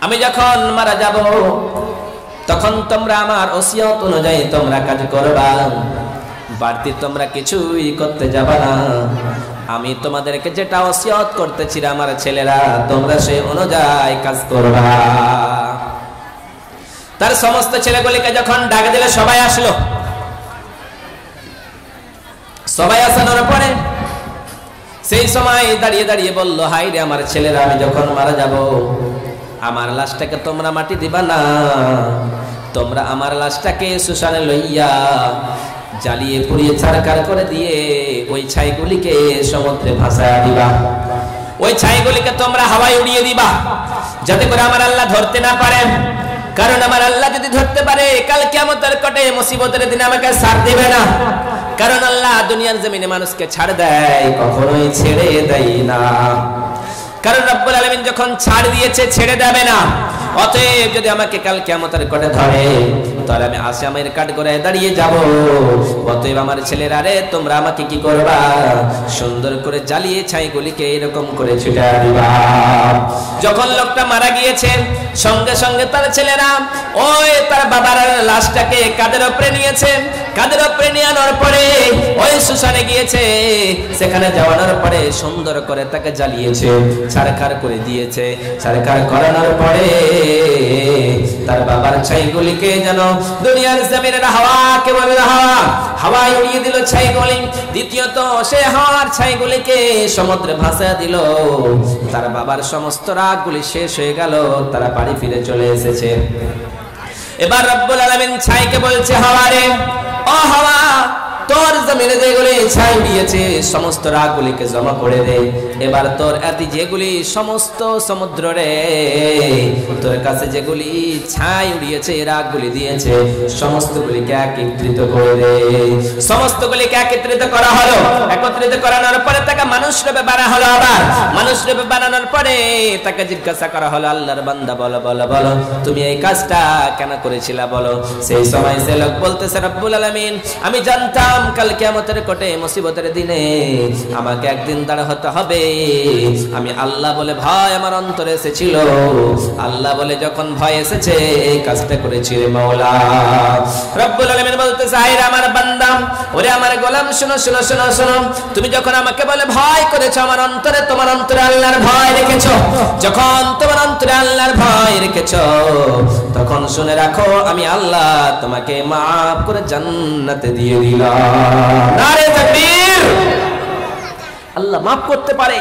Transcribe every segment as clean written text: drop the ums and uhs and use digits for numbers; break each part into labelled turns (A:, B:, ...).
A: আমি যখন মারা যাব তখন তোমরা আমার ওসিয়ত অনুযায়ী তোমরা কাজ করবা, বাড়তি তোমরা কিছুই করতে যাবা না। আমি তোমাদেরকে যেটা ওসিয়ত করতেছি আমার ছেলেরা, তোমরা সেই অনুযায়ী কাজ করবা। তার সমস্ত ছেলেগুলিকে যখন ডাক দিলে সবাই আসলো। সবাই আসানোর পরে সেই সময় দাঁড়িয়ে দাঁড়িয়ে বলল, হাই রে আমার ছেলেরা, আমি যখন মারা যাব আমার লাশটাকে তোমরা মাটি দিবা না, তোমরা আমার লাশটাকে শ্মশানে লইয়া জ্বালিয়ে পুড়িয়ে ছারখার করে দিয়ে ওই ছাইগুলিকে সমুদ্রে ভাসায়া দিবা। ওই ছাইগুলিকে তোমরা হাওয়ায় উড়িয়ে দিবা, যাতে করে আমার আল্লাহ ধরতে না পারে। কারণ আমার আল্লাহ যদি ধরতে পারে, কাল কিয়ামতের কটে মুসিবতের দিন আমাকে ছাড় দেবে না। কারণ আল্লাহ দুনিয়ার জমিনে মানুষকে ছাড় দেয়, কখনোই ছেড়ে দেয় না। কারণ রব্বুল আলামিন যখন ছাড় দিয়েছে ছেড়ে দেবে না। অতএব যদি আমাকে কাল কিয়ামতের কটে ধরে, তাহলে আমি আসামের কাঠ করে দাঁড়িয়ে যাব। অতএব আমার ছেলেরা রে, তোমরা আমাকে কি করবা, সুন্দর করে জ্বালিয়ে ছাইগুলিকে এরকম করে ছুটা দিবা। যখন লোকটা মারা গিয়েছে, সঙ্গে সঙ্গে তার ছেলেরা ওই তার বাবার লাশটাকে কাঁধের উপরে নিয়েছে। কাঁধের উপরে নিয়ে আনার পরে ওই শ্মশানে গিয়েছে। সেখানে যাওয়ানোর পরে সুন্দর করে তাকে জ্বালিয়েছে, ছারখার করে দিয়েছে। ছারখার করানোর পরে তার বাবার ছাইগুলিকে যেন দুনিয়ার জমিনের হাওয়াকে বলে হাওয়ায় উড়িয়ে দিল ছাইগুলি। দ্বিতীয়ত সে হাওয়ার ছাইগুলিকে সমুদ্রে ভাসা দিল। তার বাবার সমস্ত রাগগুলি শেষ হয়ে গেল, তারা বাড়ি ফিরে চলে এসেছে। এবার রব্বুল আলামিন ছাইকে বলছে, হাওয়া রে, ও হাওয়া, তোর জমিনে যেগুলি ছাই দিয়েছে সমস্ত রাগগুলিকে জমা করে দে। এবার তোর এত যেগুলি সমস্ত সমুদ্র রে, তোর কাছে যেগুলি ছাই উড়িয়েছে রাগগুলি দিয়েছে সমস্তগুলিকে একত্রিত করে দে। সমস্তগুলিকে একত্রিত করা হলো। একত্রিত করানোর পরে তাকে মানুষ রূপে বানা হলো। আবার মানুষ রূপে বানানোর পরে তাকে জিজ্ঞাসা করা হলো, আল্লাহর বান্দা বলো বলো বলো, তুমি এই কাজটা কেন করেছিলা বলো। সেই সময় সে লোক বলতেছে, রব্বুল আলামিন, আমি জানতাম কাল কিয়ামতের কোটে মুসিবতের দিনে আমাকে একদিন দাঁড় হতে হবে। আমি আল্লাহ বলে ভয় আমার অন্তরে এসেছিল। আল্লাহ বলে যখন ভয় এসেছে এই কাজটা করেছি রে মাওলা। রব্বুল আলামিন বলতেছে, আয় রে আমার বান্দা, ওরে আমার গোলাম, শোনো শোনো শোনো শোনো, তুমি যখন আমাকে বলে ভয় করেছো, আমার অন্তরে, তোমার অন্তরে আল্লাহর ভয় রেখেছো। যখন তোমার অন্তরে আল্লাহর ভয় রেখেছো, তখন শুনে রাখো, আমি আল্লাহ তোমাকে মাফ করে জান্নাতে দিয়ে দিলাম। নারে তাকবীর! আল্লাহ মাফ করতে পারে,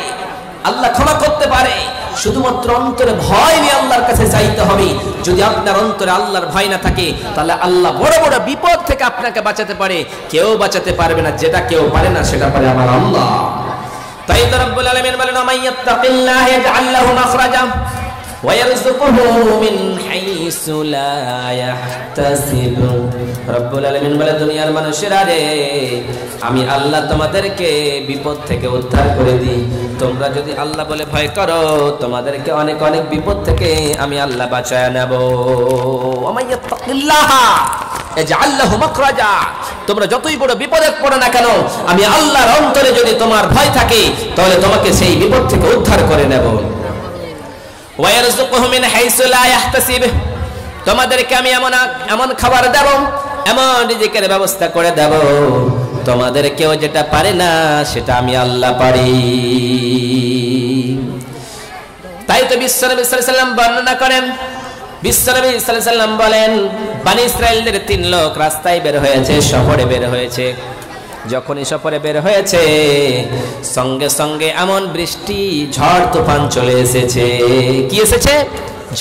A: আল্লাহ ক্ষমা করতে পারে। শুধুমাত্র অন্তরে ভয় নিয়ে আল্লাহর কাছে চাইতে হবে। যদি আপনার অন্তরে আল্লাহর ভয় না থাকে, তাহলে আল্লাহ বড় বড় বিপদ থেকে আপনাকে বাঁচাতে পারে। কেউ বাঁচাতে পারবে না। যেটা কেউ পারে না সেটা পারে আমার আল্লাহ। তাই তো রব্বুল আলামিন বলেন, মাইয়াত্তাকিল্লাহ ইয়াজআল লাহু মাখরাজা ওয়া ইয়ারযুকুহু মিন হাইসু লা ইয়াহতাসিব। রব্বুল আলামিন বলে, দুনিয়ার মানুষেরা রে, আমি আল্লাহ তোমাদেরকে বিপদ থেকে উদ্ধার করে দিই। তোমরা যদি আল্লাহ বলে ভয় করো, তোমাদেরকে অনেক অনেক বিপদ থেকে আমি আল্লাহ বাঁচায় নেব। ওয়া মাইয়াত্তাকিল্লাহ ইয়াজআল লাহু মাখরাজা। তোমরা যতই বড় বিপদে পড়ো না কেন, আমি আল্লাহর অন্তরে যদি তোমার ভয় থাকে, তাহলে তোমাকে সেই বিপদ থেকে উদ্ধার করে নেব। ওয়া ইয়ারযুকুহু মিন হাইসু লা ইয়াহতাসিব। তোমাদেরকে আমি এমন খাবার দেব, এমন রিজিকের ব্যবস্থা করে দেব, তোমাদের কেউ যেটা পারে না সেটা আমি আল্লাহ পারি। তাই তো বিশ্বনবী সাল্লাল্লাহু আলাইহি ওয়াসাল্লাম বর্ণনা করেন। বিশ্বনবী সাল্লাল্লাহু আলাইহি ওয়াসাল্লাম বলেন, বনি ইসরাইলদের 3 লোক রাস্তায় বের হয়েছে, সফরে বের হয়েছে। যখনই সফরে বের হয়েছে, সঙ্গে সঙ্গে এমন বৃষ্টি, ঝড় তুফান চলে এসেছে। কি এসেছে?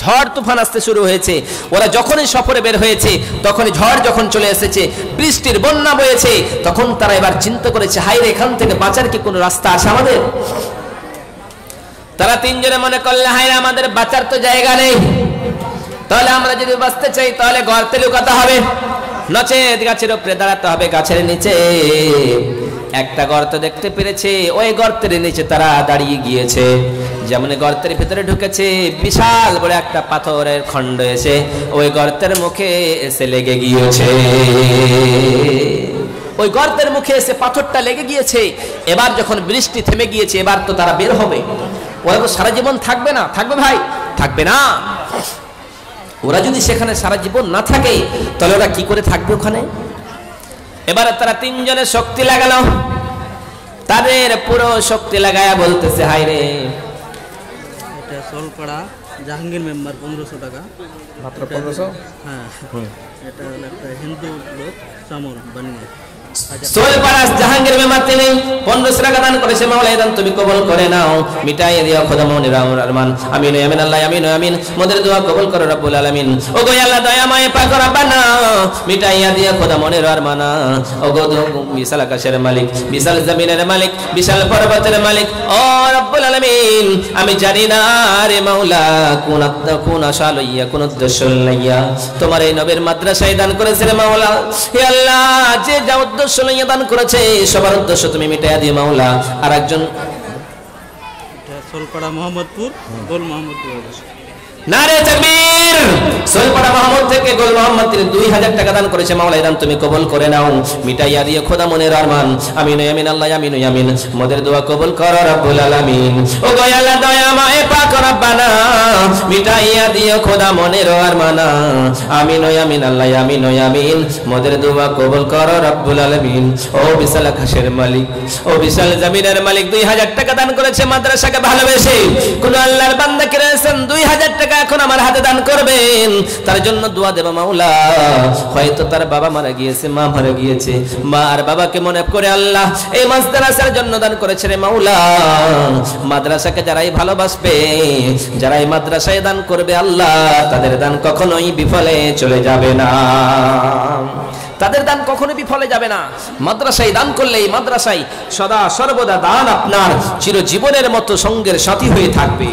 A: ঝড় তুফান আসতে শুরু হয়েছে। ওরা যখনই সফরে বের হয়েছে, তখনই ঝড় যখন চলে এসেছে, বৃষ্টির বন্যা বয়েছে, তখন তারা এবার চিন্তা করেছে, হায় রে, এখান থেকে বাঁচার কি কোনো রাস্তা আছে আমাদের? তারা 3 জনে মনে করলে, হায় রে, আমাদের বাঁচার তো জায়গা নেই। তাহলে আমরা যদি বাঁচতে চাই, তাহলে গর্তে লুকাতে হবে, নচেত গাছের উপরে দাঁড়াতে হবে। গাছের নিচে একটা গর্ত দেখতে পেরেছে, ওই গর্তের নিচে তারা দাঁড়িয়ে গিয়েছে। যেমন গর্তের ভিতরে ঢুকেছে, বিশাল বড় একটা পাথরের খণ্ড এসে ওই গর্তের মুখে এসে লেগে গিয়েছে। ওই গর্তের মুখে এসে পাথরটা লেগে গিয়েছে। এবার যখন বৃষ্টি থেমে গিয়েছে, এবার তো তারা বের হবে। ওরা তো সারা জীবন থাকবে না, থাকবে ভাই? থাকবে না। ওরা যদি সেখানে সারা জীবন না থাকে তাহলে ওরা কি করে থাকবে ওখানে? এবারে তারা তিনজনে শক্তি লাগালো, তাদের পুরো শক্তি লাগায়া বলতেছে, হায় রে,
B: এটা সোলপাড়া জাহাঙ্গীর মেম্বার 1500 টাকা
C: মাত্র 1500।
B: হ্যাঁ, এটা হলো একটা হিন্দু লোক চামল বানিয়ে
A: সোলপাড়া জাহাঙ্গীর মেম্বার তিনি 1500 টাকা দান করেছে। মাওলা এই দান তুমি কবুল করে নাও, মিটাইয়ে দিও খোদা মনির রহমান। আমিন আমিন আল্লাহ আমিন আমিন। মোদের দোয়া কবুল করো রব্বুল আলামিন। ও গো আল্লাহ দয়া মায়ে পাক রব্বানা, মিটাইয়া দিও খোদা মনির রহমান। ও গো বিশাল আকাশের মালিক, বিশাল জমিনের মালিক, বিশাল পর্বতের মালিক, ও রব্বুল আলামিন, আমি জানি না রে মাওলা কোন আশা লইয়া কোন উদ্দেশ্য লইয়া তোমার এই নবীর মাদ্রাসায় দান করেছে রে মাওলা। হে আল্লাহ, যে যা উদ্দেশ্য লইয়া দান করেছে সবার উদ্দেশ্য তুমি মিটাইয়া দিও মাওলা। আর একজন
B: সোলপাড়া মোহাম্মদপুর, গোল মোহাম্মদপুর।
A: নারে তাকবীর! সোলপাড়া মাহমুদ থেকে গোল মোহাম্মদ 2000 টাকা দান করেছে। মাওলা এই দান তুমি কবুল করে নাও, মিটাইয়া দিও খোদা মনের আরমান। আমিন আমিন আল্লাহ আমিন আমিন। মোদের দোয়া কবুল করো রব্বুল আলামিন। ও গো আল্লাহ দয়া মায়ে পাক রব্বানা, মিটাইয়া দিও খোদা মনের আরমান। আমিন আমিন আল্লাহ আমিন আমিন। মোদের দোয়া কবুল করো রব্বুল আলামিন। ও বিশাল আকাশের মালিক, ও বিশাল জমিনের মালিক, 2000 টাকা দান করেছে মাদ্রাসাকে ভালোবেসে। কোন আল্লাহর বান্দা কে রয়েছেন 2000 টাকা এখন আমার হাতে দান করবেন, তার জন্য দোয়া দেব মাওলা। হয়তো তার বাবা মারা গিয়েছে, মা মারা গিয়েছে, মা আর বাবাকে মনে করে আল্লাহ এই মাদ্রাসার জন্য দান করেছে রে মাওলা। মাদ্রাসাকে যারাই ভালোবাসবে, যারাই মাদ্রাসায় দান করবে আল্লাহ, তাদের দান কখনোই বিফলে চলে যাবে না, তাদের দান কখনো বিফলে যাবে না। মাদ্রাসায় দান করলে এই মাদ্রাসায় সদা সর্বদা দান আপনার চিরজীবনের মতো সঙ্গের সাথী হয়ে থাকবে।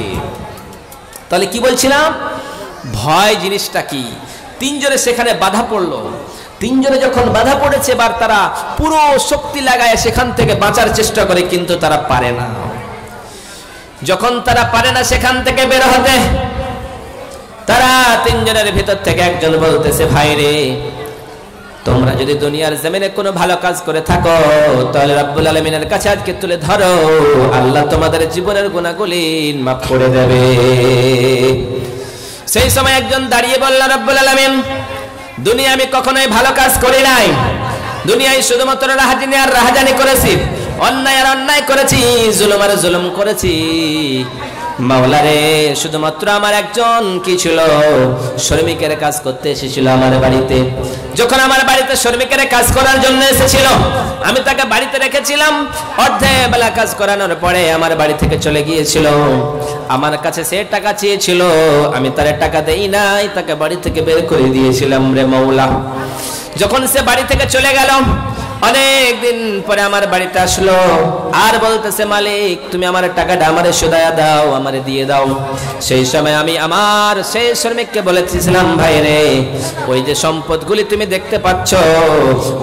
A: তাহলে কি বলছিলাম, ভয় জিনিসটা কি? তিনজনে সেখানে বাধা পড়লো। তিনজনে যখন বাধা পড়েছে, এবার তারা পুরো শক্তি লাগায় সেখান থেকে বাঁচার চেষ্টা করে, কিন্তু তারা পারে না। যখন তারা পারে না সেখান থেকে বের হতে, তারা তিনজনের ভিতর থেকে একজন বলতেছে, ভাই রে, তোমরা যদি দুনিয়ার জমিনে কোনো ভালো কাজ করে থাকো তাহলে রব্বুল আলামিনের কাছে আজকে তুলে ধরো, আল্লাহ তোমাদের জীবনের গুনাহগুলি মাফ করে দেবে। সেই সময় একজন দাঁড়িয়ে বলল, রব্বুল আলামিন, দুনিয়া আমি কখনোই ভালো কাজ করি নাই, দুনিয়ায় শুধুমাত্র রাহাজানি আর রাহাজানি করেছি, অন্যায় আর অন্যায় করেছি, জুলুম আর জুলুম করেছি। মাওলা রে, শুধুমাত্র আমার একজন কি ছিল, শ্রমিকের কাজ করতে এসেছিল আমার বাড়িতে। যখন আমার বাড়িতে শ্রমিকের কাজ করার জন্য এসেছিল, আমি তাকে বাড়িতে রেখেছিলাম। অর্ধেক বেলা কাজ করানোর পরে আমার বাড়ি থেকে চলে গিয়েছিল। আমার কাছে সে টাকা চেয়েছিল, আমি তার টাকা দেই নাই, তাকে বাড়ি থেকে বের করে দিয়েছিলাম রে মাওলা। যখন সে বাড়ি থেকে চলে গেল, অনেক দিন পরে আমার বাড়িতে আসলো আর বলতেছে, মালিক তুমি আমার টাকাটা আমারে সুদায়া দাও, আমারে দিয়ে দাও। সেই সময় আমি আমার সেই শ্রমিককে বলেছিলাম, ভাই রে, ওই যে সম্পদগুলি তুমি দেখতে পাচ্ছ,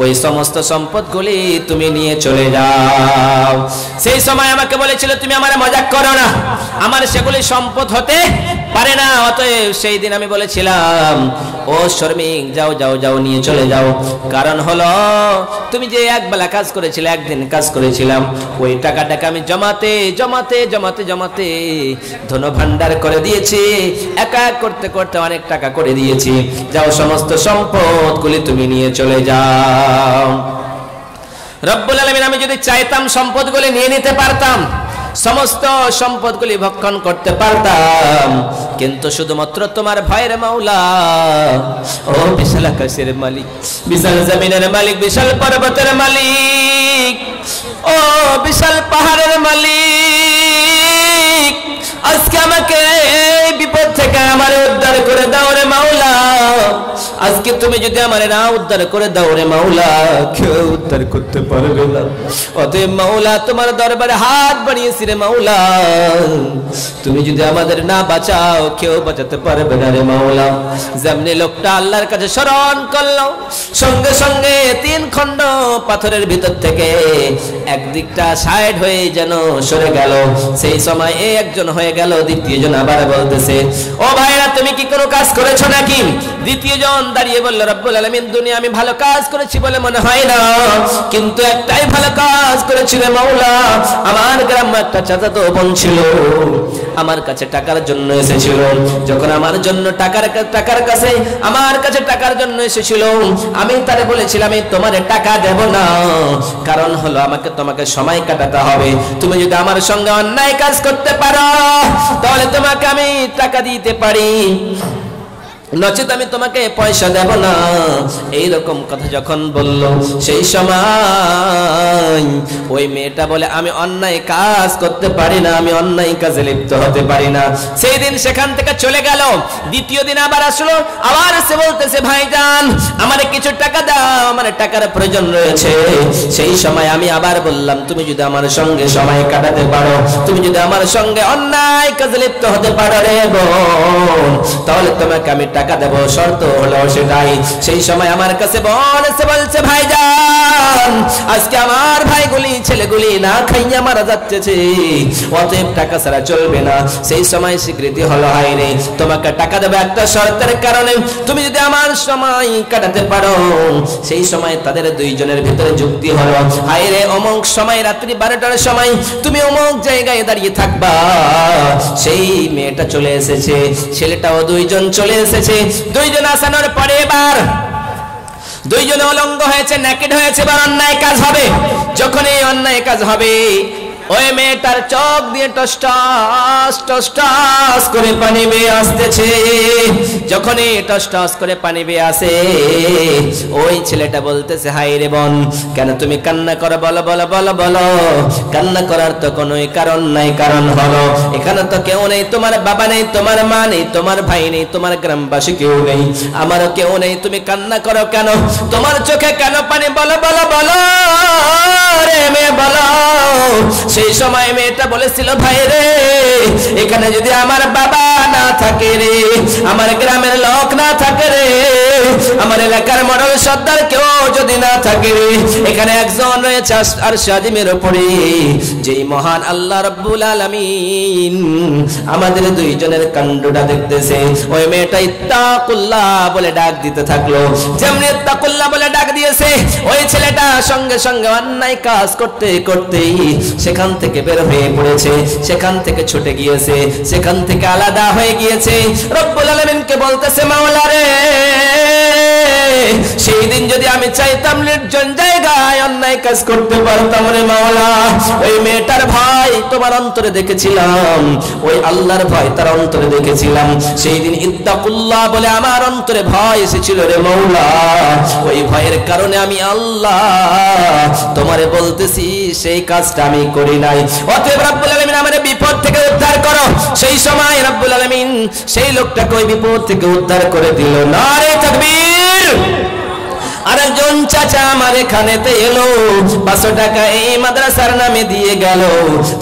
A: ওই সমস্ত সম্পদগুলি তুমি নিয়ে চলে যাও। সেই সময় আমাকে বলেছিল, তুমি আমারে মজাক করো না, আমার সেগুলি সম্পদ হতে পারে না। অতএব সেই দিন আমি বলেছিলাম, ও শ্রমিক, যাও যাও যাও, নিয়ে চলে যাও। কারণ হলো, তুমি যে একবেলা কাজ করেছিলে, একদিন কাজ করেছিলাম, ওই টাকাটাকে আমি জমাতে জমাতে জমাতে জমাতে ধন ভান্ডার করে দিয়েছি, এক এক করতে করতে অনেক টাকা করে দিয়েছি। যাও, সমস্ত সম্পদগুলি তুমি নিয়ে চলে যাও। রব্বুল আলামিন, আমি যদি চাইতাম সম্পদগুলি নিয়ে নিতে পারতাম, সমস্ত সম্পদগুলি ভক্ষণ করতে পারতাম, কিন্তু শুধুমাত্র তোমার ভয়ের মাওলা, ও বিশাল আকাশের মালিক, বিশাল জমিনের মালিক, বিশাল পর্বতের মালিক, ও বিশাল পাহাড়ের মালিক, আজকে আমাকে এই বিপদ থেকে আমার উদ্ধার করে দাও রে মাওলা। আজকে তুমি যদি আমার না উদ্ধার করে দাও রে মাওলা, কেউ উদ্ধার করতে পারবে না। অতএব মাওলা, তোমার দরবারে হাত বাড়িয়েছি রে মাওলা, তুমি যদি আমাদের না বাঁচাও, কেউ বাঁচাতে পারবে না রে মাওলা। যেমনি লোকটা আল্লাহর কাছে স্মরণ করলো, সঙ্গে সঙ্গে 3 খণ্ড পাথরের ভিতর থেকে একদিকটা সাইড হয়ে যেন সরে গেল। সেই সময় এই একজন হয়ে গেল, দ্বিতীয় জন আবার বলতেছে, ও ভাইরা, তুমি কি কোনো কাজ করেছো নাকি? দ্বিতীয় জন দাঁড়িয়ে বলল, রব্বুল আলামিন, দুনিয়া আমি ভালো কাজ করেছি বলে মনে হয় না, কিন্তু একটাই ভালো কাজ করেছি রে মাওলা। আমার গ্রামে একটা চাচাতো বোন ছিল, আমার কাছে টাকার জন্য এসেছিল। যখন আমার জন্য টাকার কাছে আমার কাছে টাকার জন্য এসেছিল, আমি তারে বলেছিলাম আমি তোমারে টাকা দেব না, কারণ হলো তোমাকে সময় কাটাতে হবে। তুমি যদি আমার সঙ্গে অন্যায় কাজ করতে পারো তাহলে তোমাকে আমি টাকা দিতে পারি, নচেত আমি তোমাকে পয়সা দেব না। এইরকম কথা যখন বলল, সেই সময় ওই মেয়েটা বলে আমি অন্যায় কাজ করতে পারি না, আমি অন্যায় কাজে লিপ্ত হতে পারি না। সেই দিন সেখান থেকে চলে গেল। দ্বিতীয় দিন আবার আসলো, আবার সে বলতেছে ভাইজান আমারে কিছু টাকা দাও, আমার টাকার প্রয়োজন রয়েছে। সেই সময় আমি আবার বললাম তুমি যদি আমার সঙ্গে সময় কাটাতে পারো, তুমি যদি আমার সঙ্গে অন্যায় কাজে লিপ্ত হতে পারো রে বোন, তাহলে তোমাকে আমি টাকা দেব, শর্ত হলো সেটাই। সেই সময় আমার কাছে বলছে ভাইজান আজকে আমার ভাইগুলি ছেলেগুলি না খাইয়া মারা যাচ্ছে, অতএব টাকা ছাড়া চলবে না। সেই সময় স্বীকৃতি হলো হায়রে তোমাকে টাকা দেবে একটা শর্তের কারণে, তুমি যদি আমার সময় কাটাতে পারো। সেই সময় তাদের দুইজনের ভিতরে যুক্তি হলো, হায়রে অমুক সময় রাত্রি 12টার সময় তুমি অমুক জায়গায় দাঁড়িয়ে থাকবা। সেই মেয়েটা চলে এসেছে, ছেলেটাও দুইজন চলে এসেছে। দুইজন আসানোর পরে এবার দুইজনে অলঙ্গ হয়েছে, নেকেড হয়েছে, এবার অন্যায় কাজ হবে। যখন এই অন্যায় কাজ হবে ওই মেয়েটার চোখ দিয়ে টস টস টস টস করে পানি বেয়ে আসতেছে। যখন এই টস টস করে পানি বেয়ে আসে ওই ছেলেটা বলতেছে হায় রে বোন কেন তুমি কান্না করো, বলো বলো বলো বলো। কান্না করার তো কোনো কারণ নাই, কারণ হলো এখানে তো কেউ নেই, তোমার বাবা নেই, তোমার মা নেই, তোমার ভাই নেই, তোমার গ্রামবাসী কেউ নেই, আমারও কেউ নেই, তুমি কান্না করো কেন, তোমার চোখে কেন পানি, বলো বলো বলো রে মেয়ে বলো। সেই সময় মেয়েটা বলেছিল ভাই রে এখানে যদি আমার বাবা না থাকে রে, আমার গ্রামের লোক না থাকে রে, আমার এলাকার মডেল সর্দার কেউ যদি না থাকে রে, এখানে একজন রয়েছে আরশ আজিমের উপরে যেই মহান আল্লাহ রাব্বুল আলামিন আমাদের দুইজনের কাণ্ডটা দেখতেছে। ওই মেয়েটা ইত্তাকুল্লাহ বলে ডাক দিতে থাকলো। যেমনি ইত্তাকুল্লাহ বলে ডাক দিয়েছে ওই ছেলেটা সঙ্গে সঙ্গে অন্যায় কাজ করতে করতেই সেখান থেকে বের হয়ে পড়েছে, সেখান থেকে ছুটে গিয়েছে, সেখান থেকে আলাদা হয়ে গিয়েছে। রব্বুল আলামিনকে বলতেছে মাওলা রে সেই দিন যদি আমি চাইতাম নির্জন জায়গায় অন্যায় কাজ করতে পারতাম রে মাওলা। ওই মেয়েটার ভয় তোমার অন্তরে দেখেছিলাম, ওই আল্লাহর ভয় তার অন্তরে দেখেছিলাম। সেই দিন ইত্তাকুল্লাহ বলে আমার অন্তরে ভয় এসেছিল রে মাওলা। ওই ভয়ের কারণে আমি আল্লাহ তোমারে বলতেছি সেই কাজটা আমি করি নাই। অতএব রব্বুল আলামিন আমারে বিপদ থেকে উদ্ধার করো। সেই সময় রব্বুল আলামিন সেই লোকটাকে ওই বিপদ থেকে উদ্ধার করে দিল। নারে তাকবীর। আরেকজন চাচা আমার এখানেতে এলো, 500 টাকা এই মাদ্রাসার নামে দিয়ে গেল।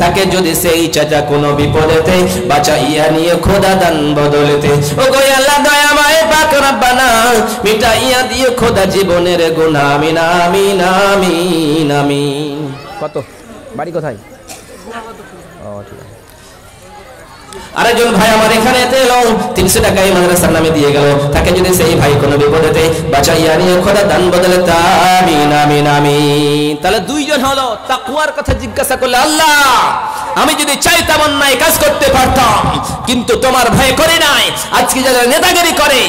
A: তাকে যদি সেই চাচা কোনো বিপদেতে বাঁচাইয়া নিয়ে খোদা দান বদলেতে, ও গো আল্লাহ দয়াময় পাক রব্বানা মিটাইয়া দিও খোদা জীবনের গুনাহ। আমিন আমিন আমিন আমিন। কত বাড়ি কোথায়? ও ঠিক আছে। আরেকজন ভাই আমার এখানে এলো, 300 টাকা এই মাদ্রাসার নামে দিয়ে গেল। তাকে যদি সেই ভাই কোনো বিপদেতে বাঁচাইয়া নিয়ে খোদা দান বদলে আমিন আমিন আমিন। তাহলে দুইজন হলো। তাকওয়ার কথা জিজ্ঞাসা করলে আল্লাহ আমি যদি চাইতাম অন্যায় কাজ করতে পারতাম, কিন্তু তোমার ভয় করে নাই। আজকে যারা নেতাগিরি করে,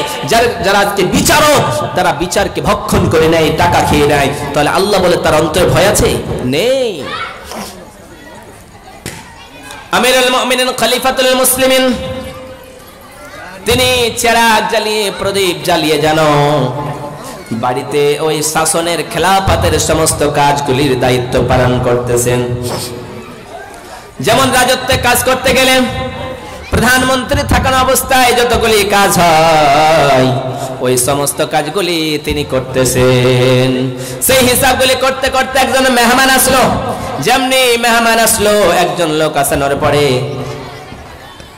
A: যারা আজকে বিচারক, তারা বিচারকে ভক্ষণ করে নেয়, টাকা খেয়ে নেয়, তাহলে আল্লাহ বলে তার অন্তরে ভয় আছে? নেই। আমিরুল মুমিনিন খলিফাতুল মুসলিমিন তিনি চেরাগ জ্বালিয়ে প্রদীপ জ্বালিয়ে যেন বাড়িতে ওই শাসনের খেলাফতের সমস্ত কাজগুলির দায়িত্ব পালন করতেছেন। যেমন রাজত্বে কাজ করতে গেলে প্রধানমন্ত্রী থাকার অবস্থায় যতগুলি কাজ হয় ওই সমস্ত কাজগুলি তিনি করতেছেন। সেই হিসাবগুলি করতে করতে একজন মেহমান আসলো। যেমনি মেহমান আসলো, একজন লোক আসানোর পরে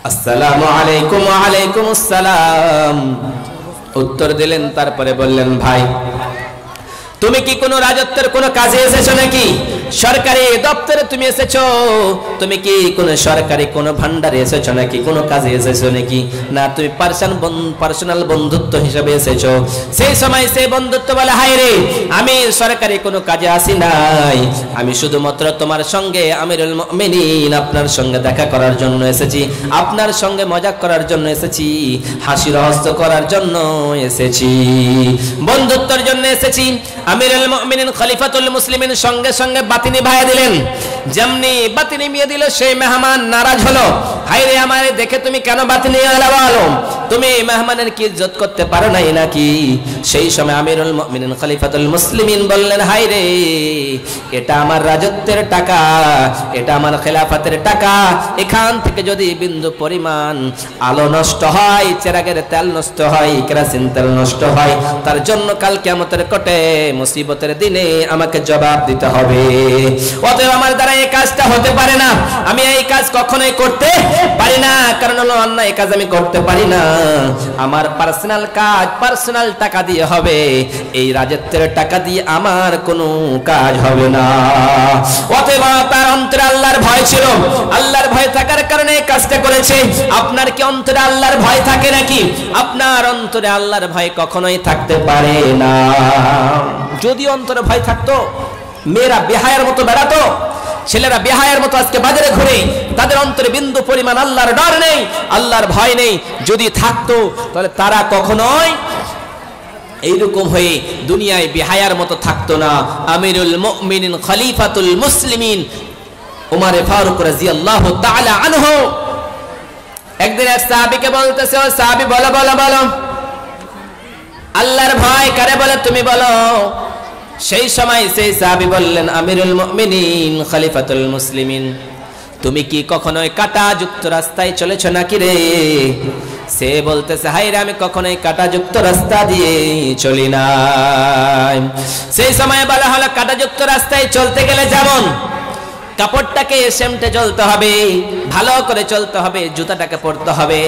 A: আসসালামু আলাইকুম। ওয়া আলাইকুম আসসালাম উত্তর দিলেন। তারপরে বললেন ভাই তুমি কি কোনো রাজত্বের কোনো কাজে এসেছো নাকি? সরকারি দপ্তরে তুমি এসেছো? তুমি কি কোনো সরকারি কোনো ভান্ডারে এসেছো নাকি? কোনো কাজে এসেছো নাকি? না, তুমি পার্সোনাল বন্ধুত্ব হিসেবে এসেছো। সেই সময় সেই বন্ধুত্ব বলে, হায় রে, আমি সরকারি কোনো কাজে আসি নাই, আমি শুধুমাত্র তোমার সঙ্গে আমিরুল মুমিনিন আপনার সঙ্গে দেখা করার জন্য এসেছি, আপনার সঙ্গে মজাক করার জন্য এসেছি, হাসি রহস্য করার জন্য এসেছি, বন্ধুত্বের জন্য এসেছি। আমিরুল মুমিনিন খলিফাতুল মুসলিমিন সঙ্গে সঙ্গে বাতি নিভাইয়া দিলেন। যেমনি বাতি নিভিয়ে দিল, সেই মেহমান নারাজ হলো, হায় রে, আমারে দেখে তুমি কেন বাতি নিয়ে এলো? তুমি মেহমানের কি ইজ্জত করতে পারো নাই নাকি? সেই সময় আমিরুল মুমিনিন খলিফাতুল মুসলিমিন বললেন, হায় রে, এটা আমার রাজত্বের টাকা, এটা আমার খেলাফতের টাকা, এখান থেকে যদি বিন্দু পরিমাণ আলো নষ্ট হয়, চেরাগের তেল নষ্ট হয়, কেরোসিন তেল নষ্ট হয়, তার জন্য কাল কিয়ামতের কোটে মুসিবতের দিনে আমাকে জবাব দিতে হবে। অতএব আমার দ্বারা এই কাজটা হতে পারে না, আমি এই কাজ কখনোই করতে পারি না, কারণ হলো অন্যায় কাজ আমি করতে পারি না। আমার পার্সোনাল কাজ পার্সোনাল টাকা দিয়ে হবে, এই রাজত্বের টাকা দিয়ে আমার কোনো কাজ হবে না। অতএব তার অন্তরে আল্লাহর ভয় ছিল, আল্লাহর ভয় থাকার কারণে এই কাজটা করেছে। আপনার কি অন্তরে আল্লাহর ভয় থাকে নাকি? আপনার অন্তরে আল্লাহর ভয় কখনোই থাকতে পারে না। যদি অন্তরে ভয় থাকতো, মেয়েরা বেহায়ার মতো বেড়াতো, ছেলেরা বেহায়ার মতো আজকে বাজারে ঘুরে, তাদের অন্তরে বিন্দু পরিমাণ আল্লাহর ডর নেই, আল্লাহর ভয় নেই। যদি থাকতো তাহলে তারা কখনোই এইরকম হয়ে দুনিয়ায় বেহায়ার মতো থাকতো না। আমিরুল মুমিনিন খলিফাতুল মুসলিমিন উমর ফারুক রাদিয়াল্লাহু তাআলা আনহু একদিন এক সাহাবীকে বলতেছে, ও সাহাবী, বলো বলো বলো, আল্লাহর ভয় কারে বলে তুমি বলো। সেই সময় সেই সাহাবী বললেন, আমিরুল মুমিনিন খলিফাতুল মুসলিমিন, তুমি কি কখনোই কাঁটাযুক্ত রাস্তায় চলেছো নাকি রে? সে বলতেছে, হায় রে, আমি কখনোই কাঁটাযুক্ত রাস্তা দিয়ে চলি না। সেই সময় বলা হলো, কাঁটাযুক্ত রাস্তায় চলতে গেলে যেমন কাপড়টাকে সেমটে চলতে হবে, ভালো করে চলতে হবে, জুতাটাকে পরতে হবে,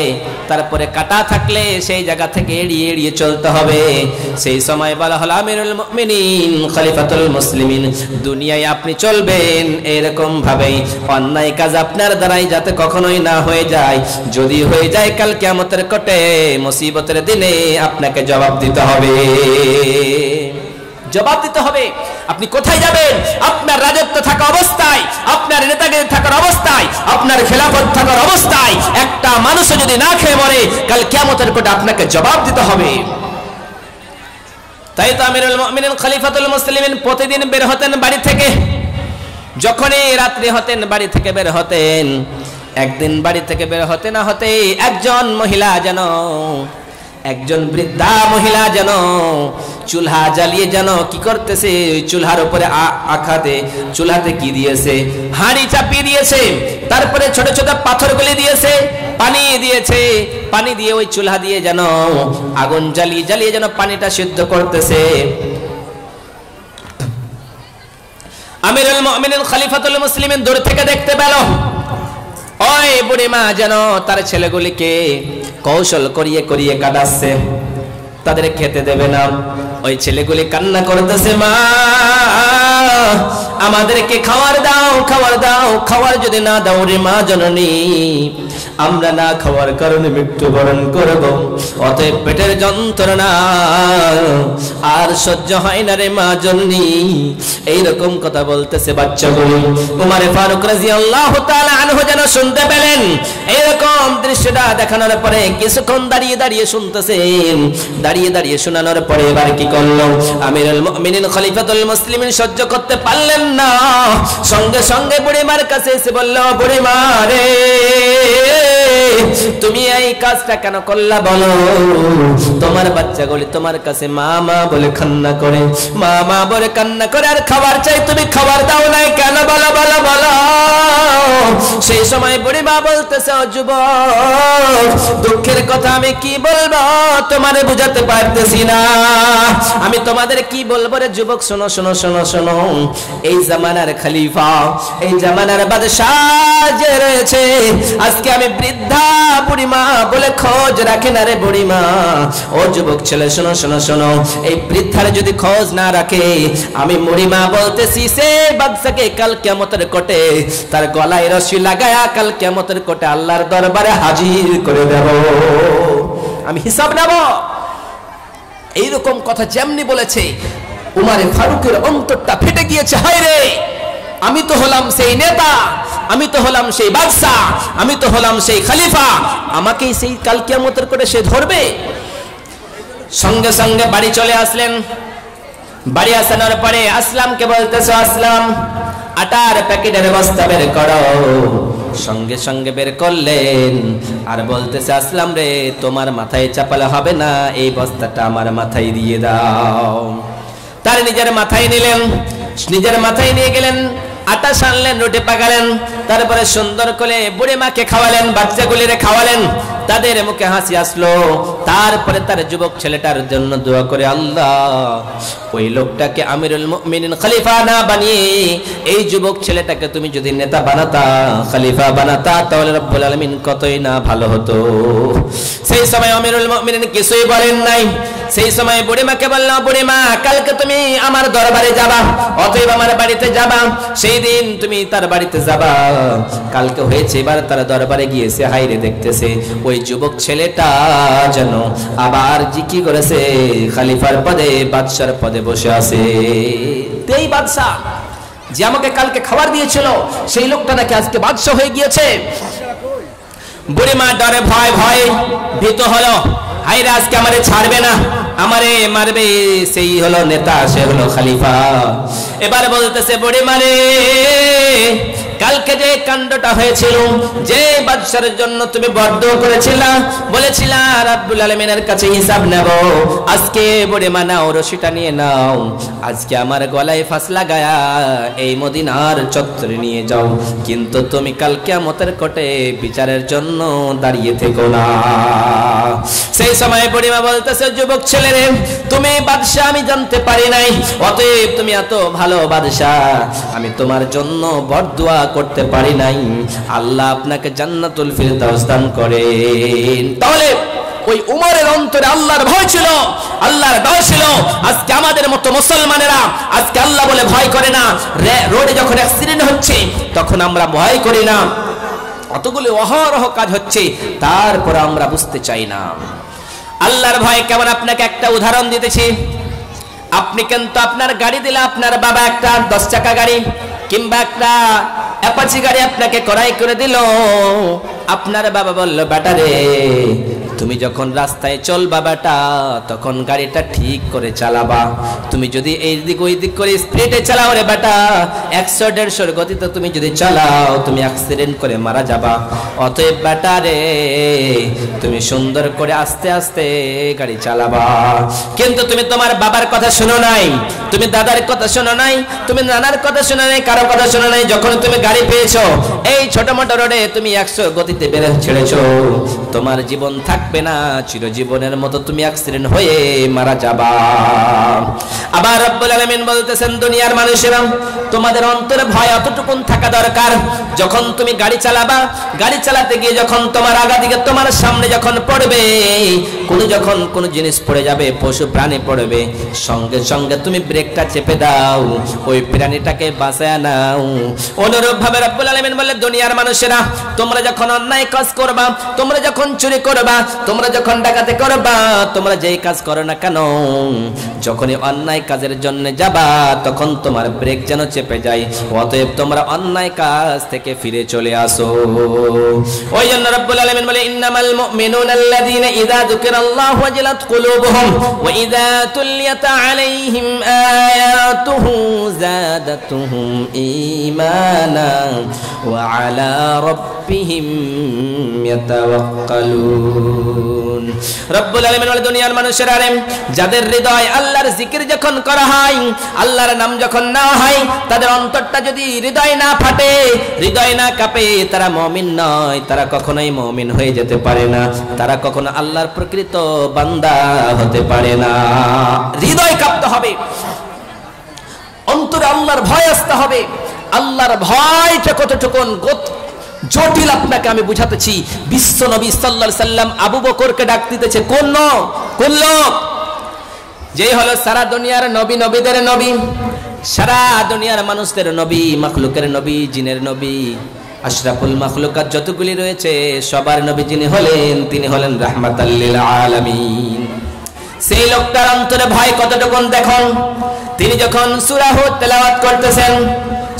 A: তারপরে কাটা থাকলে সেই জায়গা থেকে এড়িয়ে এড়িয়ে চলতে হবে। সেই সময় বলা হলো, আমিরুল মুমিনিন খলিফাতুল মুসলিমিন, দুনিয়ায় আপনি চলবেন এরকম ভাবেই, অন্যায় কাজ আপনার দ্বারাই যাতে কখনোই না হয়ে যায়। যদি হয়ে যায়, কাল কিয়ামতের কোটে মুসিবতের দিনে আপনাকে জবাব দিতে হবে, জবাব দিতে হবে। আপনি কোথায় যাবেন? আপনার রাজত্ব থাকা অবস্থায়, আপনার নেতাগিরি থাকার অবস্থায়, আপনার খেলাফত থাকার অবস্থায় একটা মানুষ যদি না খেয়ে মরে, কাল কিয়ামতের কোটে আপনাকে জবাব দিতে হবে। তাই তো আমিরুল মুমিনিন খলিফাতুল মুসলিমিন প্রতিদিন বের হতেন বাড়ি থেকে। যখনই রাত্রি হতেন বাড়ি থেকে বের হতেন। একদিন বাড়ি থেকে বের হতে না হতে একজন মহিলা যেন, একজন বৃদ্ধা মহিলা যেন চুলহা জ্বালিয়ে যেন কি করতেছে, চুলহার উপরে আখাতে, চুলহাতে কি দিয়েছে, হাঁড়ি চাপিয়ে দিয়েছে, তারপরে ছোট ছোট পাথরগুলি দিয়েছে, পানি দিয়েছে, পানি দিয়ে ওই চুলহা দিয়ে যেন আগুন জ্বালিয়ে জ্বালিয়ে যেন পানিটা সিদ্ধ করতেছে। আমিরুল মুমিনিন খলিফাতুল মুসলিমিন দূর থেকে দেখতে পেল, ওই বুড়ি মা যেন তার ছেলেগুলিকে কৌশল করিয়ে করিয়ে কাটাচ্ছে, তাদের খেতে দেবে না। ওই ছেলেগুলি কান্না করতেছে, মা আমাদেরকে খাবার দাও, খাবার দাও, খাবার যদি না দাও রে মা জননী, আমরা না খাওয়ার কারণে মৃত্যুবরণ করব। অতএব পেটের যন্ত্রণা আর সহ্য হয় না রে মা জননী। এইরকম কথা বলতেছে বাচ্চাগুলো। উমর ফারুক রাদিয়াল্লাহু তাআলা আনহু যেন শুনতে পেলেন। এইরকম দৃশ্যটা দেখানোর পরে কিছুক্ষণ দাঁড়িয়ে দাঁড়িয়ে শুনতেছেন। দাঁড়িয়ে দাঁড়িয়ে শোনানোর পরে এবার কি করলো, আমিরুল মুমিনিন খলিফাতুল মুসলিমিন সহ্য করতে পারলেন না। সঙ্গে সঙ্গে বুড়িমার কাছে এসে বলল, বুড়িমা রে, তুমি এই কাজটা কেন করলা বলো? তোমার বাচ্চাগুলি তোমার কাছে মা মা বলে কান্না করে, মা মা বলে কান্না করে, আর খাবার চাই, তুমি খাবার দাও নাই কেন? বলো বলো বলো। সেই সময় বুড়িমা বলতেছে, ও যুবক, দুঃখের কথা আমি কি বলবো, তোমারে বুঝাতে পারতেছি না। আমি তোমাদের কি বলবো রে যুবক, শোনো শোনো শোনো শোনো। এই জামানার খলিফা, এই জামানার বাদশাহ যে রয়েছে, আজকে আমি বৃদ্ধা বুড়িমা বলে খোঁজ রাখে না রে বুড়িমা। ও যুবক ছেলে শোনো শোনো শোনো, এই বৃদ্ধার যদি খোঁজ না রাখে, আমি বুড়িমা বলতেছি সে বাদশাকে কাল কিয়ামতের কোটে তার গলায় রশি লাগায়া কাল কিয়ামতের কোটে আল্লাহর দরবারে হাজির করে দেব, আমি হিসাব নেব। এইরকম কথা যেমনি বলেছে, উমারে ফারুকের অন্তরটা ফেটে গিয়েছে। হায় রে, আমি তো হলাম সেই নেতা, আমি তো হলাম সেই বাদশা, আমি তো হলাম সেই খলিফা, আমাকেই সেই কাল কিয়ামতের কোটে সে ধরবে। সঙ্গে সঙ্গে বাড়ি চলে আসলেন। বাড়ি আসানোর পরে আসলামকে বলতেছে, আসলাম আটার প্যাকেটের বস্তা বের করো। সঙ্গে সঙ্গে বের করলেন আর বলতেছে, আসলাম রে তোমার মাথায় চাপালে হবে না, এই বস্তাটা আমার মাথায় দিয়ে দাও। তার নিজের মাথায় নিলেন, নিজের মাথায় নিয়ে গেলেন, আটা সানলেন, রুটি পাকালেন, তারপরে সুন্দর করে বুড়ি মাকে খাওয়ালেন, বাচ্চাগুলিরে খাওয়ালেন, তাদের মুখে হাসি আসলো। তারপরে তার যুবক ছেলেটার জন্য দোয়া করে, আল্লাহ ওই লোকটাকে আমিরুল মুমিনিন খলিফা না বানিয়ে এই যুবক ছেলেটাকে তুমি যদি নেতা বানাতা, খলিফা বানাতা, তাহলে রব্বুল আলামিন কতই না ভালো হতো। সেই সময় আমিরুল মুমিনিন কিছুই বলেন নাই। সেই সময় বুড়িমাকে বলল, বুড়িমা কালকে তুমি আমার দরবারে যাবা, অতএব আমার বাড়িতে যাবা, সেই দিন তুমি তার বাড়িতে যাবা। কালকে হয়েছে, এবার তার দরবারে গিয়েছে, হাইরে দেখতেছে ওই যুবক ছেলেটা যেন আবার কি করেছে, খলিফার পদে বাদশার পদে বসে আছে। এই বাদশা যে আমাকে কালকে খাবার দিয়েছিল, সেই লোকটা নাকি আজকে বাদশা হয়ে গিয়েছে। বুড়িমা ডরে ভয় ভয় ভীত হলো, হাইরে আজকে আমারে ছাড়বে না, আমারে মারবে, সেই হলো নেতা, সে হলো খলিফা। এবার বলতেছে, বুড়িমা রে কালকে যে কাণ্ডটা হয়েছিল, যে বাদশার জন্য তুমি বরদোয়া করেছিলা, বলেছিলা রব্বুল আলামিনের কাছে হিসাব নেব, আজকে বুড়িমা নাও রশিটা নিয়ে নাও, আজকে আমার গলায় ফাঁস লাগায়া এই মদিনার চত্বরে নিয়ে যাও, কিন্তু তুমি কাল কিয়ামতের কোটে বিচারের জন্য দাঁড়িয়ে থেকো না। সেই সময় বুড়িমা বলতেছে, যুবক ছেলে রে তুমি বাদশা আমি জানতে পারি নাই, অতএব তুমি এত ভালো বাদশা, আমি তোমার জন্য বরদোয়া করতে পারি নাই, আল্লাহ আপনাকে জান্নাতুল ফিরদাউস দান করেন। তাহলে ওই উমরের অন্তরে আল্লাহর ভয় ছিল, আল্লাহর ডর ছিল। আজকে আমাদের মতো মুসলমানেরা আজকে আল্লাহ বলে ভয় করে না। রোডে যখন অ্যাক্সিডেন্ট হচ্ছে তখন আমরা ভয় করি না, অতগুলো অহরহ কাজ হচ্ছে, তারপর আমরা বুঝতে চাই না আল্লাহর ভয় কেমন। আপনাকে একটা উদাহরণ দিতেছি। আপনি কিন্তু আপনার গাড়ি দিলে, আপনার বাবা একটা 10 চাকা গাড়ি কিংবা একটা অ্যাপাচি গাড়ি আপনাকে ক্রয় করে দিল, আপনার বাবা বলল, বেটা রে তুমি যখন রাস্তায় চলবা বেটা, তখন গাড়িটা ঠিক করে চালাবা, তুমি যদি এই দিক ওই দিক করে স্পিডে চালাও রে বেটা, 100-150 গতিতে তুমি যদি চালাও, তুমি অ্যাক্সিডেন্ট করে মারা যাবা। অতএব বেটা রে তুমি সুন্দর করে আস্তে আস্তে গাড়ি চালাবা। কিন্তু তুমি তোমার বাবার কথা শোনো নাই, তুমি দাদার কথা শোনো নাই, তুমি নানার কথা শোনো নাই, কারো কথা শোনো নাই। যখন তুমি গাড়ি পেয়েছো, এই ছোট মোটো রোডে তুমি 100 গতিতে বের ছেড়েছো, তোমার জীবন থাকবে না, চিরজীবনের মতো তুমি অ্যাক্সিডেন্ট হয়ে মারা যাবা। আবার রব্বুল আলামিন বলতেছেন, দুনিয়ার মানুষেরা তোমাদের অন্তরে ভয় অতটুকুন থাকা দরকার। যখন তুমি গাড়ি চালাবা, গাড়ি চালাতে গিয়ে যখন তোমার আগা দিকে তোমার সামনে যখন পড়বে, যখন কোনো জিনিস পড়ে যাবে, পশু প্রাণী পড়বে, সঙ্গে সঙ্গে তুমি ব্রেকটা চেপে দাও, ওই প্রাণীটাকে বাঁচায় নাও। অনুরূপ ভাবে রব্বুল আলামিন বলে, দুনিয়ার মানুষেরা তোমরা যখন অন্যায় কাজ করবা, তোমরা যখন চুরি করবা, তোমরা যখন ডাকাতি করবা, তোমরা যেই কাজ করো না কেন, যখনই অন্যায় কাজের জন্য যাবা, তখন তোমার ব্রেক যেন চেপে যায়। অতএব তোমরা অন্যায় কাজ থেকে ফিরে চলে আসো। ওই জন্য রব্বুল আলামিন বলে, ইন্নামাল মুমিনুনা আল্লাযীনা ইযা যুকিরাল্লাহু ওয়াজিলাত কুলুবুহুম ওয়া ইযা তুলিয়াত আলাইহিম আয়াতুহু যাদাতুহুম ঈমানা ওয়া আলা রাব্বিহিম ইয়াতাওয়াক্কালুন। রব্বুল আলামিন বলে, দুনিয়ার মানুষেরা রে, যাদের হৃদয় আল্লাহর জিকির যখন করা হয়, আল্লাহর নাম যখন নেওয়া হয়, তাদের অন্তরটা যদি হৃদয় না ফাটে, হৃদয় না কাঁপে, তারা মুমিন নয়, তারা কখনোই মুমিন হয়ে যেতে পারে না, তারা কখনো আল্লাহর প্রকৃত বান্দা হতে পারে না। হৃদয় কাঁপতে হবে, অন্তরে আল্লাহর ভয় আসতে হবে। আল্লাহর ভয়টা কতটুকুন জটিল আপনাকে আমি বুঝাতেছি। বিশ্ব নবী সাল্লাল্লাহু আলাইহি সাল্লাম আবু বকরকে ডাক দিতেছে, কোন লোক? যেই হলো সারা দুনিয়ার নবী, নবীদের নবী, সারা দুনিয়ার মানুষদের নবী, মাখলুকের নবী, জিনের নবী, আশরাফুল মাখলুকাত যতগুলি রয়েছে সবার নবী যিনি হলেন, তিনি হলেন রাহমাতাল লিল আলামিন। সেই লোকটার অন্তরে ভয় কতটুকু দেখুন। তিনি যখন সূরা হুদ তেলাওয়াত করতেছেন,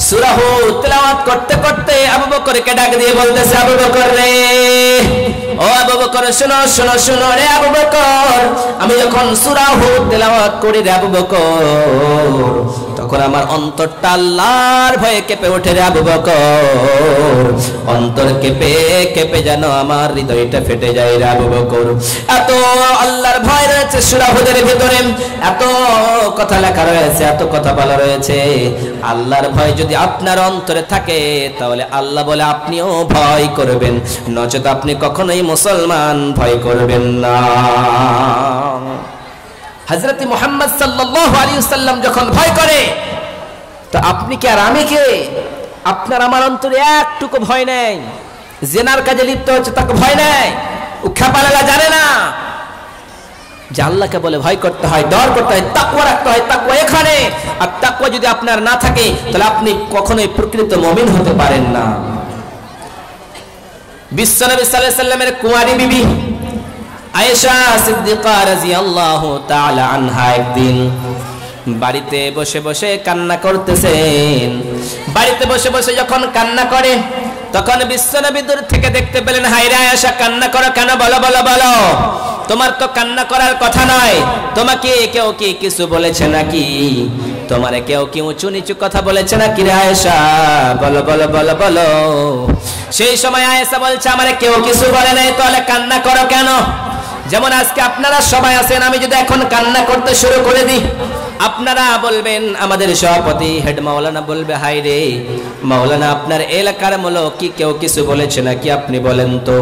A: সূরা হুদ তেলাওয়াত করতে করতে আবু বকরকে ডাক দিয়ে বলতেছে, আবু বকর রে, ও আবু বকর শোনো শোনো শোনো রে আবু বকর, আমি যখন সূরা হুদ তেলাওয়াত করি রে আবু বকর, তখন আমার অন্তরটা আল্লাহর ভয়ে কেঁপে ওঠে রে আবু বকর, অন্তর কেঁপে কেঁপে যেন আমার হৃদয়টা ফেটে যায় রে আবু বকর। এত আল্লাহর ভয় রয়েছে সূরা হুদের ভিতরে, এত কথা লেখা রয়েছে, এত কথা বলা রয়েছে। আল্লাহর ভয় যদি আপনার অন্তরে থাকে তাহলে আল্লাহ বলে আপনিও ভয় করবেন, নচেত আপনি কখনোই মুসলমান ভয় করবেন না। হযরত মুহাম্মদ সাল্লাল্লাহু আলাইহি ওয়াসাল্লাম যখন ভয় করে, তো আপনি কি আর আমি কে? আপনার আমার অন্তরে একটুকু ভয় নেই। জিনার কাজে লিপ্ত হচ্ছে তাকে ভয় নেই, ও খেপালেলা জানে না যে আল্লাহকে বলে ভয় করতে হয়, ডর করতে হয়, তাকওয়া রাখতে হয়। তাকওয়া এখানে, আর তাকওয়া যদি আপনার না থাকে তাহলে আপনি কখনোই প্রকৃত মুমিন হতে পারেন না। বিশ্বনবী সাল্লাল্লাহু আলাইহি সাল্লামের কুঁয়ারি বিবি আয়েশা সিদ্দিকা রাদিয়াল্লাহু তাআলা আনহা একদিন বাড়িতে বসে বসে কান্না করতেছেন। বাড়িতে বসে বসে যখন কান্না করে তখন বিশ্বনবী দূর থেকে দেখতে পেলেন, হায় রে আয়েশা, কান্না করো কেন? বলো বলো বলো, তোমার তো কান্না করার কথা নয়। তোমাকে কেউ কি কিছু বলেছে নাকি? তোমারে কেউ কি উঁচু নিচু কথা বলেছে নাকি রে আয়েশা? বলো বলো বলো বলো। সেই সময় আয়েশা বলছে, আমারে কেউ কিছু বলে নাই, তাহলে কান্না করো কেন? যেমন আজকে আপনারা সবাই আছেন, আমি যদি এখন কান্না করতে শুরু করে দিই, আপনারা বলবেন, আমাদের সভাপতি হেড মাওলানা বলবে, হাই রে মাওলানা, আপনার এলাকার মূলক কি কেউ কিছু বলেছে নাকি? আপনি বলেন তো।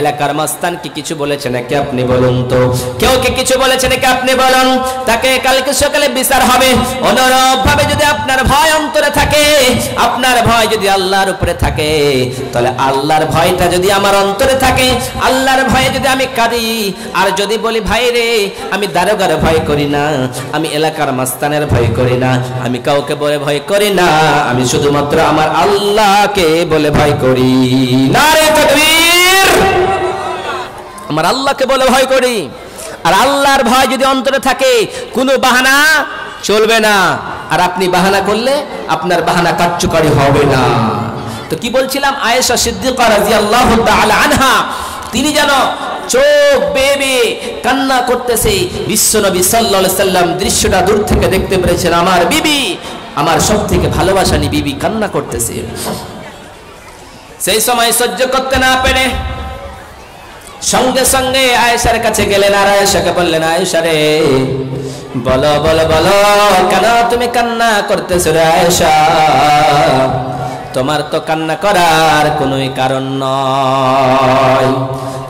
A: এলাকার মাস্তান কি কিছু বলেছে নাকি? আপনি বলুন তো। কেউ কি কিছু বলেছে নাকি? আপনি বলুন। তাকে কালকে সকালে বিচার হবে। অনুরূপ ভাবে যদি আপনার ভয় অন্তরে থাকে, আপনার ভয় যদি আল্লাহর উপরে থাকে, তাহলে আল্লাহর ভয়টা যদি আমার অন্তরে থাকে, আল্লাহর ভয়ে যদি আমি কাঁদি, আর যদি বলি, ভাই রে, আমি দারোগার ভয় করি না, আমি এলাকার মাস্তানের ভয় করি না, আমি কাউকে বলে ভয় করি না, আমি শুধুমাত্র আমার আল্লাহকে বলে ভয় করি। নারে তাকবীর! আমার আল্লাহকে বলে ভয় করি। আর আল্লাহর ভয় যদি অন্তরে থাকে, কোনো বাহানা চলবে না। আর আপনি বাহানা করলে আপনার বাহানা কার্যকরী হবে না। তো কি বলছিলাম, আয়েশা সিদ্দিকা রাদিয়াল্লাহু তাআলা আনহা, তিনি যেন চোখ বেয়ে কান্না করতেছে। বিশ্বনবী সাল্লাল্লাহু আলাইহি সাল্লাম দৃশ্যটা দূর থেকে দেখতে পেরেছেন, আমার বিবি, আমার সব থেকে ভালোবাসানি বিবি কান্না করতেছে। সেই সময় সহ্য করতে না পেরে সঙ্গে সঙ্গে আয়েশার কাছে গেলেন, আর আয়েশাকে বললেন, আয়েশা রে, বলো বলো বলো, কেন তুমি কান্না করতেছো রে আয়েশা? তোমার তো কান্না করার কোনোই কারণ নয়।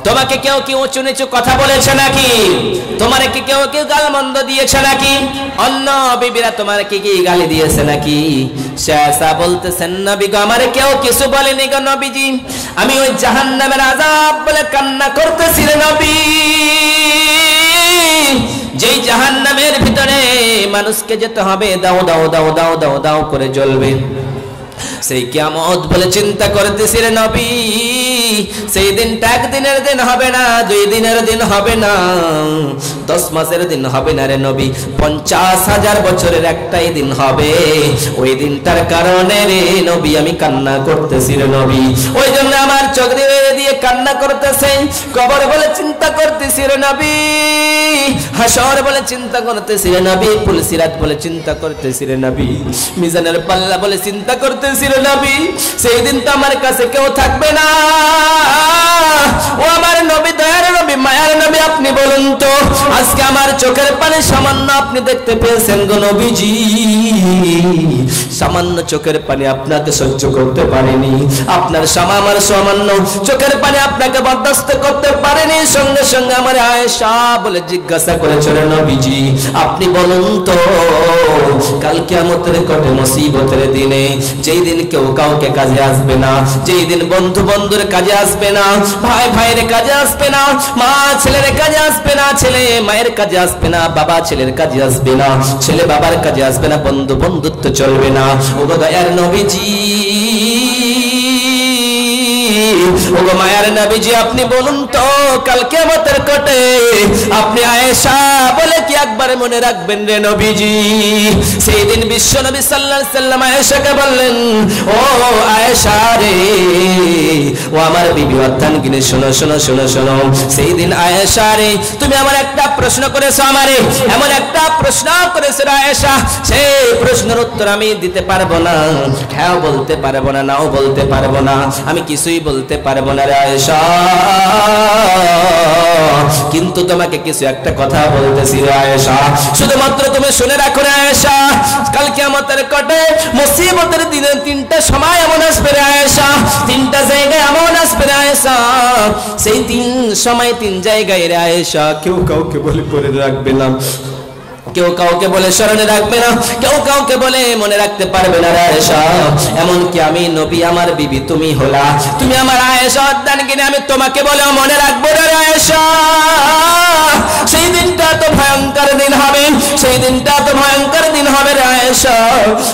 A: তোমাকে কেউ কি উঁচু নিচু কথা বলেছে নাকি? তোমার কি কেউ কি গালমন্দ দিয়েছে নাকি? অন্য বিবিরা তোমার কি কি গালি দিয়েছে নাকি? শেষা বলতেছেন, নবী গো, আমারে কেউ কিছু বলেনি গো নবীজি, আমি ওই জাহান্নামের আযাব বলে কান্না করতেছি রে নবী, যেই জাহান্নামের ভিতরে মানুষকে যেতে হবে, দাও দাও দাও দাও দাও দাও করে জ্বলবে। সেই কিয়ামত বলে চিন্তা করতেছি রে নবী, সেই দিনটা একদিনের দিন হবে না, 2 দিনের দিন হবে না, 10 মাসের দিন হবে না রে নবী, 50,000 বছরের একটাই দিন হবে। ওই দিনটার কারণে রে নবী আমি কান্না করতেছি রে নবী। ওই জন্য আমার চোখ দিয়ে কান্না করতেছে। কবর বলে চিন্তা করতেছি রে নবী, হাসর বলে চিন্তা করতেছি রে নবী, পুলসিরাত বলে চিন্তা করতেছি রে নবী, মিজানের পাল্লা বলে চিন্তা করতেছি রে নবী। সেই দিন তো আমার কাছে কেউ থাকবে না। ও আমার নবী, দয়ার নবী, মায়ার নবী, আপনি বলুন তো, আজকে আমার চোখের পানি সামান্য আপনি দেখতে পেয়েছেন গো নবীজি, সামান্য চোখের পানি আপনাকে সহ্য করতে পারেনি, আপনার আমার সামান্য চোখের পানি আপনাকে বরদাস্ত করতে পারেনি। সঙ্গে সঙ্গে আমার আয়েশা বলে জিজ্ঞাসা করেছিল, নবীজি আপনি বলুন তো, কাল কিয়ামতের কঠোর মুসিবতের দিনে, যেই দিন কেউ কাউকে কাজে আসবে না, যেই দিন বন্ধু বন্ধুর কাজে আসবে না, ভাই ভাইয়ের কাজে আসবে না, মা ছেলের কাজে আসবে না, ছেলে মায়ের কাজে আসবে না, বাবা ছেলের কাজে আসবে না, ছেলে বাবার কাজে আসবে না, বন্ধু বন্ধুত্ব চলবে না। ওগো দয়ার নবীজি, ওগো মায়ার নবীজি আপনি বলুন তো, কাল কিয়ামতের কোটে আপনি আয়েশা বলে কি একবার মনে রাখবেন রে নবীজি? সেই দিন বিশ্ব নবী সাল্লাল্লাহু আলাইহি সাল্লাম আয়েশাকে বললেন, ও আয়েশা রে, ও আমার বিবি অর্ধাঙ্গিনী, শোনো শোনো শোনো শোনো, সেই দিন আয়েশা রে তুমি আমার একটা প্রশ্ন করেছো, আমারে এমন একটা প্রশ্ন করেছো আয়েশা, সেই প্রশ্নের উত্তর আমি দিতে পারবো না, হ্যাঁ বলতে পারবো না, নাও বলতে পারবো না, আমি কিছুই বলতে পারবো না রে আয়েশা, কিন্তু তোমাকে কিছু একটা কথা বলতেছি রে আয়েশা, শুধুমাত্র তুমি শুনে রাখো রে আয়েশা, কাল কিয়ামতের কোটে মুসিবতের দিনে তিনটা সময় এমন আসবে রে আয়েশা, তিনটা জায়গায় এমন আসবে রে আয়েশা, সেই তিন সময় তিন জায়গায় রে আয়েশা কেউ কাউকে বলে করে রাখবে না, কেউ কাউকে বলে স্মরণে রাখবে না, কেউ কাউকে বলে মনে রাখতে পারবে না রে আয়েশা। এমনকি আমি নবী আমার বিবি তুমি হলা, তুমি আমার আয়েশা অর্ধাঙ্গিনী, আমি তোমাকে বলে মনে রাখবো না রে আয়েশা। সেই দিনটা তো ভয়ঙ্কর দিন হবে, সেই দিনটা তো ভয়ঙ্কর দিন হবে রে আয়েশা।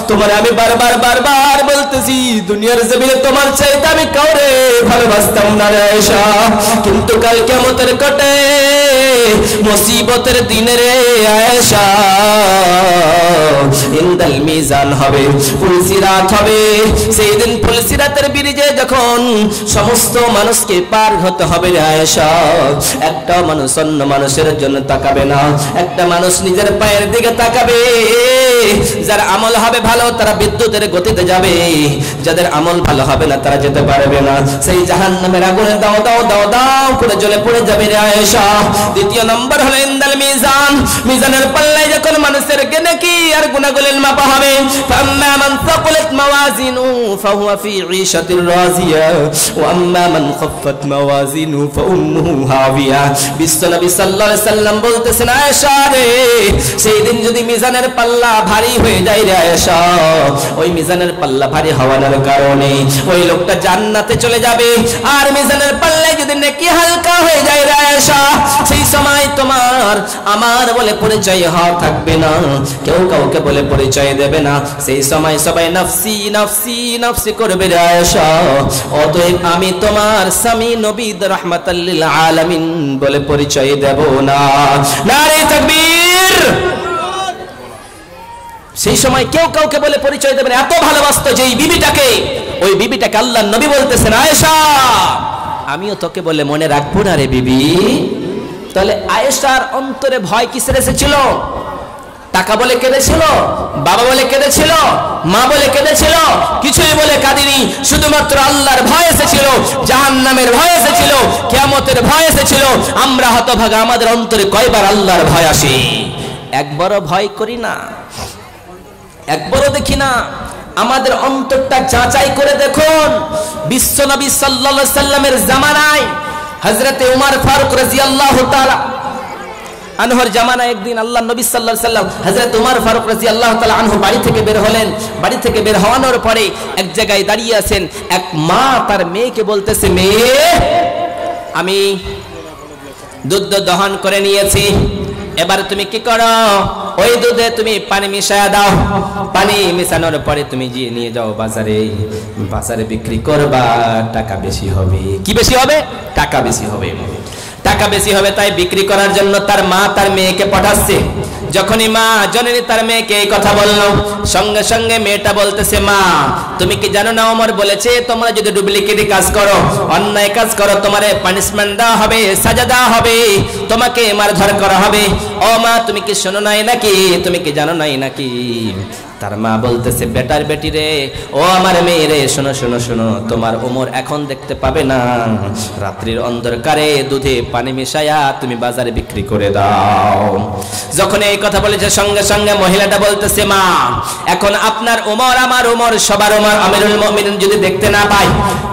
A: তোমার আমি বারবার বারবার বলতেছি, দুনিয়ার জমিনে তোমার চাইতে আমি কাউরে ভালোবাসতাম না রে আয়েশা, কিন্তু কাল কিয়ামতের কোটে মুসিবতের দিনে রে আয়েশা ইনদাল মিজান হবে, ফুলসিরাত হবে, সেই দিন ফুলসিরাতের ব্রিজে যখন সমস্ত মানুষকে পার হতে হবে রে আয়েশা, একটা মানুষ অন্য মানুষের জন্য তাকাবে না, একটা মানুষ নিজের পায়ের দিকে তাকাবে, যার আমল হবে ভালো তারা বিদ্যুতের গতিতে যাবে, যাদের আমল ভালো হবে না তারা যেতে পারবে না, সেই জাহান্নামের আগুনে দাও দাও দাও দাও করে জ্বলে পড়ে যাবে রে আয়েশা। দ্বিতীয় নম্বর হলো ইনদাল মিজান, মিজানের পাল্লায় যখন মানুষের নেকি আর গুনাহগুলোর মাপা হবে, ফাম্মা মান সাকালাত মাওয়াজিনু ফাহুয়া ফি ঈশাতির রাজিয়া ওয়া আম্মা মান খাফফাত মাওয়াজিনু ফাউম্মুহু হাবিয়া। বিশ্বনবী সাল্লাল্লাহু আলাইহি সাল্লাম বলতেছেন, আয়েশা রে সেই দিন যদি মিজানের পাল্লা ভারী হয়ে যায় রে আয়েশা, ওই মিজানের পাল্লা ভারী হওয়ার কারণে ওই লোকটা জান্নাতে চলে যাবে, আর মিজানের পাল্লায় যদি নেকি হালকা হয়ে যায় রে আয়েশা, সেই সময় তোমার আমার বলে পরিচয় হওয়া থাকবে না, কেউ কাউকে বলে পরিচয় দেবে না, সেই সময় সবাই নফসি নফসি নফসি করবে রে আয়েশা। অতএব আমি তোমার স্বামী নবী রাহমাতাল লিল আলামিন বলে পরিচয় দেব না। নারে তাকবীর। সেই সময় কেউ কাউকে বলে পরিচয় দেবে না, এত ভালোবাসতো যেই বিবিটাকে, ওই বিবিটাকে আল্লাহর নবী বলতেছেন, আয়েশা আমিও তোকে বলে মনে রাখবো না রে বিবি। তাহলে আয়েশার অন্তরে ভয় কিসের এসেছিল? টাকা বলে কেঁদেছিল, বাবা বলে কেঁদেছিল, মা বলে কেঁদেছিল? কিছুই বলে কাঁদিনি, শুধুমাত্র আল্লাহর ভয় এসেছিল, জাহান্নামের ভয় এসেছিল, কিয়ামতের ভয় এসেছিল। আমরা হতভাগা, আমাদের অন্তরে কয়বার আল্লাহর ভয় আসে? একবারও ভয় করি না, একবারও দেখি না। আমাদের অন্তরটা যাচাই করে দেখুন। বিশ্বনবী সাল্লাল্লাহু আলাইহি সাল্লামের জামানায় হযরতে উমর ফারুক রাদিয়াল্লাহু তাআলা আনহুর জামানায় একদিন আল্লাহ নবী সাল্লাল্লাহু আলাইহি সাল্লাম হযরত উমর ফারুক রাদিয়াল্লাহু তাআলা আনহু বাড়ি থেকে বের হলেন। বাড়ি থেকে বের হওয়ার পরে এক জায়গায় দাঁড়িয়ে আছেন। এক মা তার মেয়েকে বলতেছে, মেয়ে আমি দুধ দহন করে নিয়েছি, এবার তুমি কি করো? ওই দুধে তুমি পানি মিশায়া দাও। পানি মিশানোর পরে তুমি গিয়ে নিয়ে যাও বাজারে, বাজারে বিক্রি করবা, টাকা বেশি হবে। কি বেশি হবে? টাকা বেশি হবে। টাকা বেশি হবে, তাই বিক্রি করার জন্য তার মা তার মেয়েকে পাঠাচ্ছে। যখনই মা জননী তার মেয়েকে এই কথা বললো, সঙ্গে সঙ্গে মেয়েটা বলতেছে, মা তুমি কি জানো না ওমর বলেছে তোমরা যদি ডুপ্লিকেটি কাজ করো, অন্যায় কাজ করো, তোমারে পানিশমেন্ট দেওয়া হবে, সাজা দেওয়া হবে, তোমাকে মারধর করা হবে। ও মা তুমি কি শোনো নাই নাকি? তুমি কি জানো নাই নাকি? তার মা বলতেছে, বেটার বেটি রে, ও আমার মেয়ে রে, শোনো শোনো শোনো, তোমার ওমর এখন দেখতে পাবে না, রাত্রির অন্ধকারে দুধে পানি মিশায়া তুমি বাজারে বিক্রি করে দাও। যখন এই কথা বলেছে সঙ্গে সঙ্গে মহিলাটা বলতেছে, মা এখন আপনার ওমর আমার ওমর সবার ওমর আমিরুল মুমিনিন যদি দেখতে না পাই,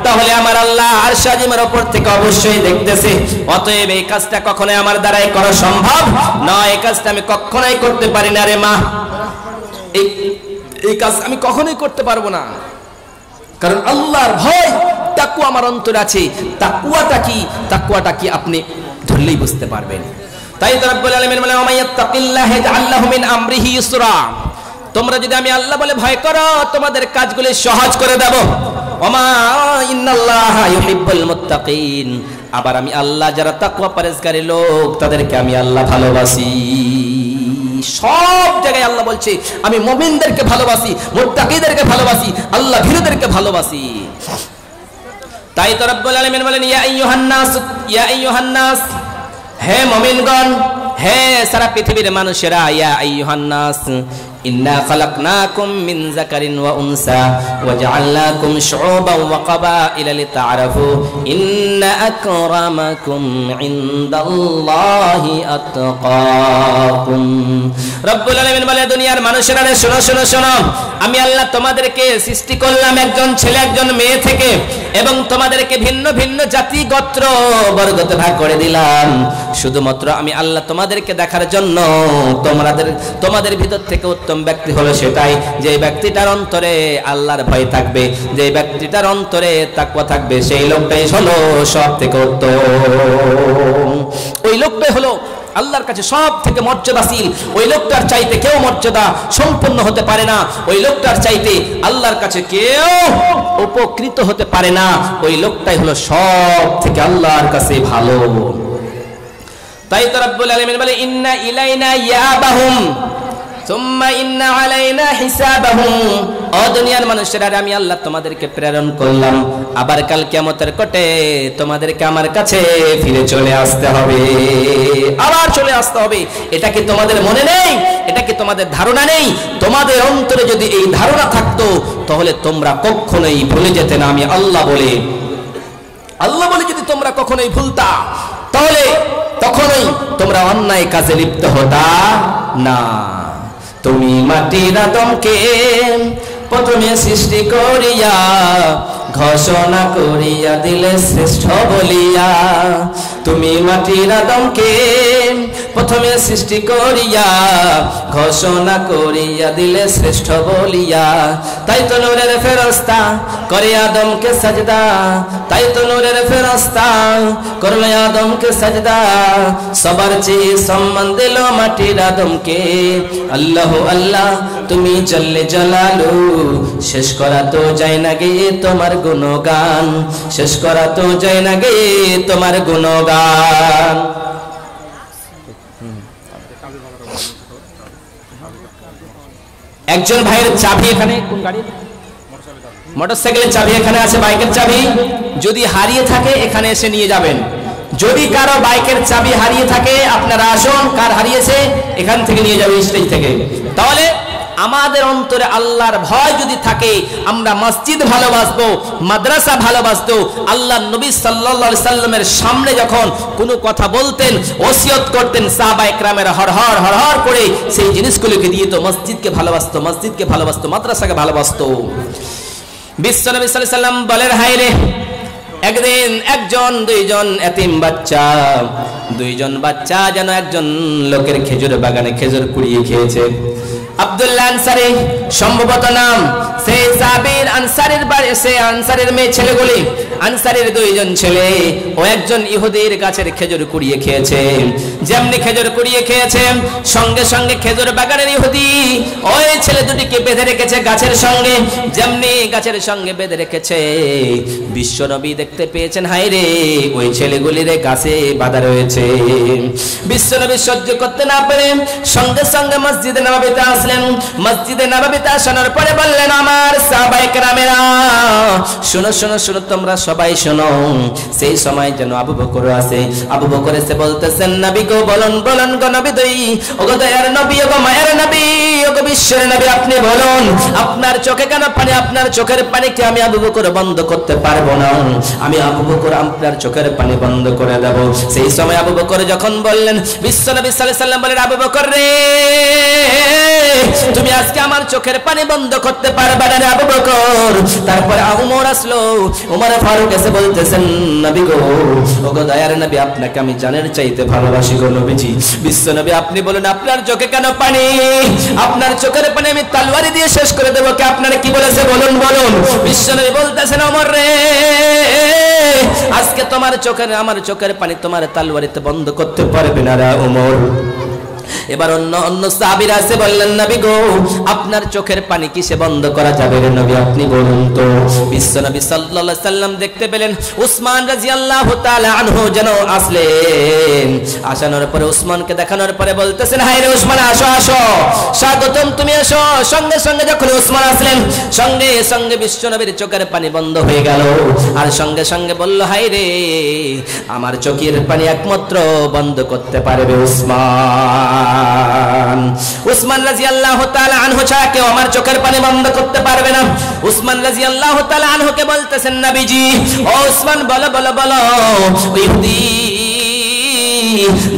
A: তাহলে আমার আল্লাহ আরশ আজিমের উপর থেকে অবশ্যই দেখতেছে। অতএব এই কাজটা কখনোই আমার দ্বারাই করা সম্ভব নয়, এই কাজটা আমি কখনোই করতে পারি না রে মা, এই কাজ আমি কখনোই করতে পারবো না, কারণ আল্লাহর ভয় তাকওয়া আমার অন্তরে আছে। তাকওয়াটা কি আপনি ধরলেই বুঝতে পারবেন। তাই তো রব্বুল আলামিন বলেন, ওমাইয়াত্তাকিল্লাহা ইয়াজআল লাহু মিন আমরিহি ইসরা, তোমরা যদি আমি আল্লাহ বলে ভয় করো, তোমাদের কাজগুলো সহজ করে দেব। ওমা ইন্নাল্লাহা ইউহিব্বুল মুত্তাকিন, আবার আমি আল্লাহ যারা তাকওয়া পরহেজগারী লোক তাদেরকে আমি আল্লাহ ভালোবাসি। সব জায়গায় আল্লাহ বলছে আমি মুমিনদেরকে ভালোবাসি, মুত্তাকিদেরকে ভালোবাসি, আল্লাহ ভীরুদেরকে ভালোবাসি। তাই তো রব্বুল আলামিন বলেন, ইয়া আইয়ুহান নাস, হে মুমিনগণ, হে সারা পৃথিবীর মানুষেরা, ইয়া আইয়ুহান নাস ইন্না খালাকনাকুম মিন যাকারিন ওয়া উনসা ওয়া জাআলনাকুম শুউবান ওয়া ক্বাবাইলা লিতাআরাফু ইন্না আকরামাকুম ইনদাল্লাহি আতকাকুম। রব্বুল আলামিন বলে, দুনিয়ার মানুষেরা শোনো শোনো শোনো, আমি আল্লাহ তোমাদেরকে সৃষ্টি করলাম একজন ছেলে একজন মেয়ে থেকে, এবং তোমাদেরকে ভিন্ন ভিন্ন জাতি গোত্র বর্গতে ভাগ করে দিলাম শুধুমাত্র আমি আল্লাহ তোমাদেরকে দেখার জন্য। তোমাদের ভিতর থেকে উত্তম ব্যক্তি হলো সেটাই যে ব্যক্তিটার অন্তরে আল্লাহর ভয় থাকবে, যে ব্যক্তিটার অন্তরে তাকওয়া থাকবে, সেই লোকটাই হলো সব থেকে উত্তম। ওই লোকটাই হলো আল্লাহর কাছে সব থেকে মর্যাদাশীল। ওই লোকটার চাইতে কেউ মর্যাদা সম্পন্ন হতে পারে না, ওই লোকটার চাইতে আল্লাহর কাছে কেউ উপকৃত হতে পারে না। ওই লোকটাই হলো সব থেকে আল্লাহর কাছে ভালো। তাই তো রব্বুল আলামিন বলে, ইন্না ইলাইনা ইয়াবাহুম সুম্মা ইন্না আলাইনা হিসাবাহুম। ও দুনিয়ার মানুষেরা, আমি আল্লাহ তোমাদেরকে প্রেরণ করলাম, আবার কাল কিয়ামতের কোটে তোমাদেরকে আমার কাছে ফিরে চলে আসতে হবে, আবার চলে আসতে হবে। এটা কি তোমাদের মনে নেই? এটা কি তোমাদের ধারণা নেই? তোমাদের অন্তরে যদি এই ধারণা থাকতো তাহলে তোমরা কখনোই ভুলে যেতে না আমি আল্লাহ বলে। আল্লাহ বলে যদি তোমরা কখনোই ভুলতা, তাহলে তখনই তোমরা অন্যায় কাজে লিপ্ত হতা না। তুমি মাটির আদমকে প্রথমে সৃষ্টি করিয়া ঘোষণা করিয়া দিলে শ্রেষ্ঠ বলিয়া। তুমি মাটির আদমকে প্রথমে সৃষ্টি করিয়া ঘোষণা করিয়া দিলে শ্রেষ্ঠ বলিয়া। তাই তো নূরের ফেরেশতা করে আদমকে সাজদা, তাই তো নূরের ফেরেশতা করলো আদমকে সাজদা। সবার চেয়ে সম্মান দিল মাটির আদমকে। আল্লাহু আল্লাহ তুমি জল্লে জালালু, শেষ করা তো যায় না গে তোমার গুণগান, শেষ করা তো যায় না গে তোমার গুণগান। একজন ভাইয়ের চাবি এখানে, কোন গাড়ি? মোটরসাইকেলের চাবি এখানে আছে, বাইকের চাবি যদি হারিয়ে থাকে এখানে এসে নিয়ে যাবেন। যদি কারো বাইকের চাবি হারিয়ে থাকে আপনারা আসুন, কার হারিয়েছে এখান থেকে নিয়ে যাবে স্টেজ থেকে। তাহলে আমাদের অন্তরে আল্লাহর ভয় যদি থাকে, আমরা মসজিদ ভালোবাসবো, মাদ্রাসা ভালোবাসবো। আল্লাহর নবী সাল্লাল্লাহু আলাইহি সাল্লামের সামনে যখন কোনো কথা বলতেন, ওসিয়ত করতেন, সাহাবায়ে কেরামেরা হরহর হরহর করে সেই জিনিসগুলোকে দিয়ে তো মসজিদকে ভালোবাসতো, মসজিদকে ভালোবাসতো, মাদ্রাসাকে ভালোবাসতো। বিশ্ব নবী সাল্লাল্লাহু আলাইহি সাল্লাম বলেন, হায় রে, একদিন একজন দুইজন এতিম বাচ্চা, দুইজন বাচ্চা যেন একজন লোকের খেজুর বাগানে খেজুর কুড়িয়ে খেয়েছে। আব্দুল্লাহ আনসারী সম্ভবত নাম, সেই সাহাবীর আনসারীর বাড়ি, সেই আনসারীর মেয়ে ছেলেগুলি, আনসারীর দুইজন ছেলে ও একজন ইহুদির গাছের খেজুর কুড়িয়ে খেয়েছে। যেমনি খেজুর কুড়িয়ে খেয়েছে, সঙ্গে সঙ্গে খেজুর বাগানের ইহুদি ওই ছেলে দুটিকে বেঁধে রেখেছে গাছের সঙ্গে। যেমনি গাছের সঙ্গে বেঁধে রেখেছে, বিশ্বনবী দেখতে পেয়েছেন, হায় রে ওই ছেলেগুলির গাছে বাঁধা রয়েছে। বিশ্বনবী সহ্য করতে না পেরে সঙ্গে সঙ্গে মসজিদে নববীতে আসলেন। মসজিদে নববীতে আসার পরে বললেন, আমার সাহাবায়ে কেরামেরা শোনো শোনো শোনো, তোমরা সবাই শোনো। সেই সময় যেন আবু বকর আছে, আবু বকর এসে বলতেছেন, নবী গো বলুন বলুন গো নবী, ওগো দয়ার নবী, ওগো মায়ের নবী, ওগো গো বিশ্বের নবী আপনি বলুন আপনার চোখে কেন পানি? আপনার চোখের পানিকে আমি আবু বকর বন্ধ করতে পারবো না, আমি আবু বকর আপনার চোখের পানি বন্ধ করে দেব। সেই সময় আবু বকর যখন বললেন, বিশ্ব নবী সাল্লাল্লাহু আলাইহি ওয়াসাল্লাম বলেন, আবু বকর রে, তুমি আজকে আমার চোখের পানি বন্ধ করতে পারবে না রে আবু বকর। তারপরে ওমর আসলো, ওমর ফারুক এসে বলতেছেন, নবী গো, ওগো দয়ার নবী, আপনাকে আমি জানের চাইতে ভালোবাসি গো নবীজি। বিশ্ব নবী আপনি বলুন আপনার চোখে কেন পানি? আপনার চোখের পানি আমি তলোয়ারি দিয়ে শেষ করে দেবো। কে আপনারা কি বলেছে বলুন বলুন। বিশ্ব নবী বলতেছেন, ওমর রে, আজকে তোমার চোখের আমার চোখের পানি তোমার তলোয়ারিতে বন্ধ করতে পারবে না রে ওমর। এবার অন্য সাহাবীরা এসে বললেন, নবী গো, আপনার চোখের পানি কিসে বন্ধ করা যাবে রে নবী, আপনি বলুন তো। বিশ্ব নবী সাল্লাল্লাহু আলাইহি সাল্লাম দেখতে পেলেন উসমান রাদিয়াল্লাহু তাআলা আনহু যেন আসলেন। আসানোর পরে উসমানকে দেখানোর পরে বলতেছেন, হায় রে উসমান, আসো আসো, স্বাগতম, তুমি আসো। সঙ্গে সঙ্গে যখন উসমান আসলেন, সঙ্গে সঙ্গে বিশ্ব নবীর চোখের পানি বন্ধ হয়ে গেল। আর সঙ্গে সঙ্গে বলল, হায় রে, আমার চোখের পানি একমাত্র বন্ধ করতে পারবে উসমান রাদিয়াল্লাহু তাআলা আনহু ছাড়া কেউ আমার চোখের পানি বন্ধ করতে পারবে না। উসমান রাদিয়াল্লাহু তাআলা আনহুকে বলতেছেন, নবীজি, ও উসমান, বলো বলো বলো, ইহুদি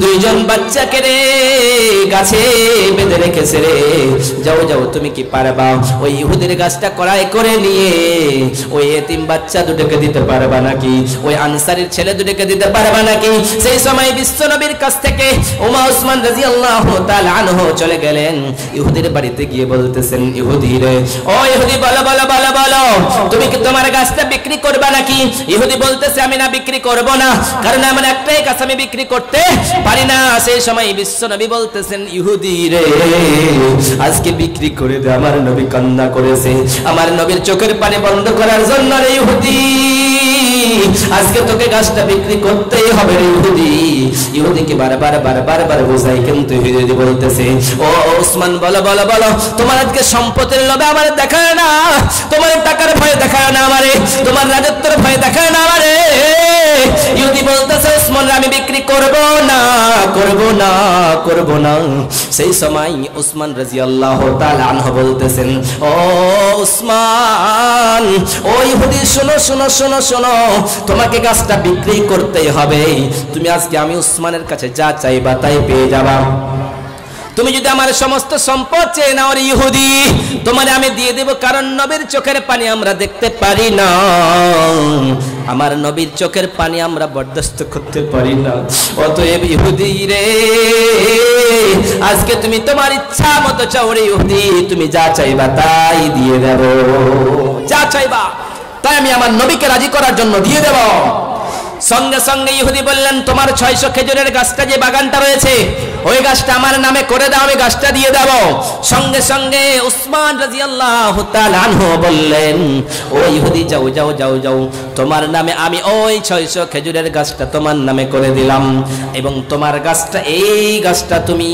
A: দুইজন বাচ্চাকে রে গাছে বেঁধে রেখেছে রে, যাও যাও, তুমি কি পারবা ওই ইহুদির গাছটা কড়াই করে নিয়ে ওই এতিম বাচ্চা দুটোকে দিতে পারবা নাকি? ওই আনসারীর ছেলে দুটোকে দিতে পারবা নাকি? সেই সময় বিশ্ব নবীর কাছ থেকে উসমান রাদিয়াল্লাহু তাআলা আনহু চলে গেলেন ইহুদির বাড়িতে গিয়ে বলতেছেন, ইহুদি রে, ও ইহুদি, বলো বলো বলো বলো, তুমি কি তোমার গাছটা বিক্রি করবা নাকি? ইহুদি বলতেছে, আমি না বিক্রি করব না, কারণ আমার একটাই গাছ আমি বিক্রি করতে পারি না। সেই সময় বিশ্ব নবী বলতেছেন, ইহুদি রে, আজকে বিক্রি করে দে। আমার নবী কান্না করেছে আমার নবীর চোখের পানি বন্ধ করার জন্য রে ইহুদি, আজকে তোকে গাছটা বিক্রি করতেই হবে রে ইহুদি। ইহুদিকে বারবার বারবার বার বোঝাই, কিন্তু ইহুদি বলতেছে, ও উসমান, বলো বলো বলো, তোমার আজকে সম্পদের লোভে আমার দেখায় না, তোমার টাকার ভয়ে দেখায় না আমারে, তোমার রাজত্বের ভয়ে দেখায় না আমারে। ইহুদি বলতেছে, উসমান, আমি বিক্রি করব না করব না করব না। সেই সময় উসমান রাদিয়াল্লাহু তাআলা আনহু বলতেছেন, ও উসমান, ও ইহুদি, শোনো শোনো শোনো শোনো, তোমাকে গাছটা বিক্রি করতেই হবে। তুমি আজকে আমি উসমানের কাছে যা চাইবা তাই পেয়ে যাবা। তুমি যদি আমার সমস্ত সম্পদ চেয়ে নাও রে ইহুদি, তোমারে আমি দিয়ে দেব, কারণ নবীর চোখের পানি আমরা দেখতে পারি না, আমার নবীর চোখের পানি আমরা বরদাস্ত করতে পারি না। অতএব ইহুদি রে, আজকে তুমি তোমার ইচ্ছা মতো চাও রে ইহুদি, তুমি যা চাইবা তাই দিয়ে দেব, যা চাইবা তাই আমি আমার নবীকে রাজি করার জন্য দিয়ে দেব। সঙ্গে সঙ্গে ইহুদি বললেন, তোমার 600 খেজুরের গাছটা যে বাগানটা রয়েছে ওই গাছটা আমার নামে করে দাও, আমি গাছটা দিয়ে দেব। সঙ্গে সঙ্গে উসমান রাদিয়াল্লাহু তাআলা আনহু বললেন, ও ইহুদি, যাও যাও যাও যাও, তোমার নামে আমি ওই 600 খেজুরের গাছটা তোমার নামে করে দিলাম, এবং তোমার গাছটা, এই গাছটা তুমি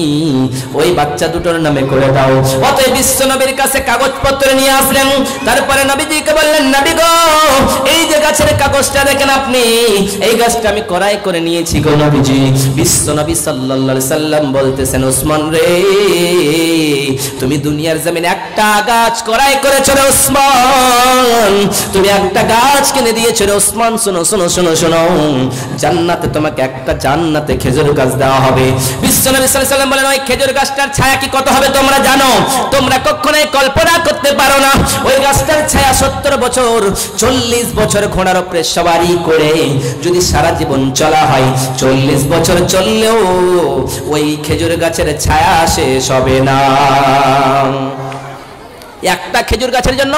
A: ওই বাচ্চা দুটোর নামে করে দাও। অতএব বিশ্ব নবীর কাছে কাগজপত্র নিয়ে আসলেন। তারপরে নবীজিকে বললেন, নবী গো, এই যে গাছের কাগজটা দেখেন আপনি, এই গাছটা আমি কড়াই করে নিয়েছি গো নবীজি। বিশ্ব নবী সাল্লাল্লাহু আলাইহি সাল্লাম বলতেছেন, উসমান রে, তুমি দুনিয়ার জমিনে একটা গাছ কড়াই করেছো রে উসমান, তুমি একটা গাছ কিনে দিয়েছো রে উসমান। শোনো শোনো শোনো শোনো, জান্নাতে তোমাকে একটা জান্নাতে খেজুর গাছ দেওয়া হবে। বিশ্ব নবী সাল্লাল্লাহু আলাইহি সাল্লাম বলেন, ওই খেজুর গাছটার ছায়া কি কত হবে তোমরা জানো? তোমরা কখনোই কল্পনা করতে পারো না। ওই গাছটার ছায়া 70 বছর, 40 বছর ঘোড়ার উপরে সওয়ারি করে যদি সারা জীবন চলা হয়, 40 বছর চললেও ওই খেজুর গাছের ছায়া শেষ হবে না। একটা খেজুর গাছের জন্য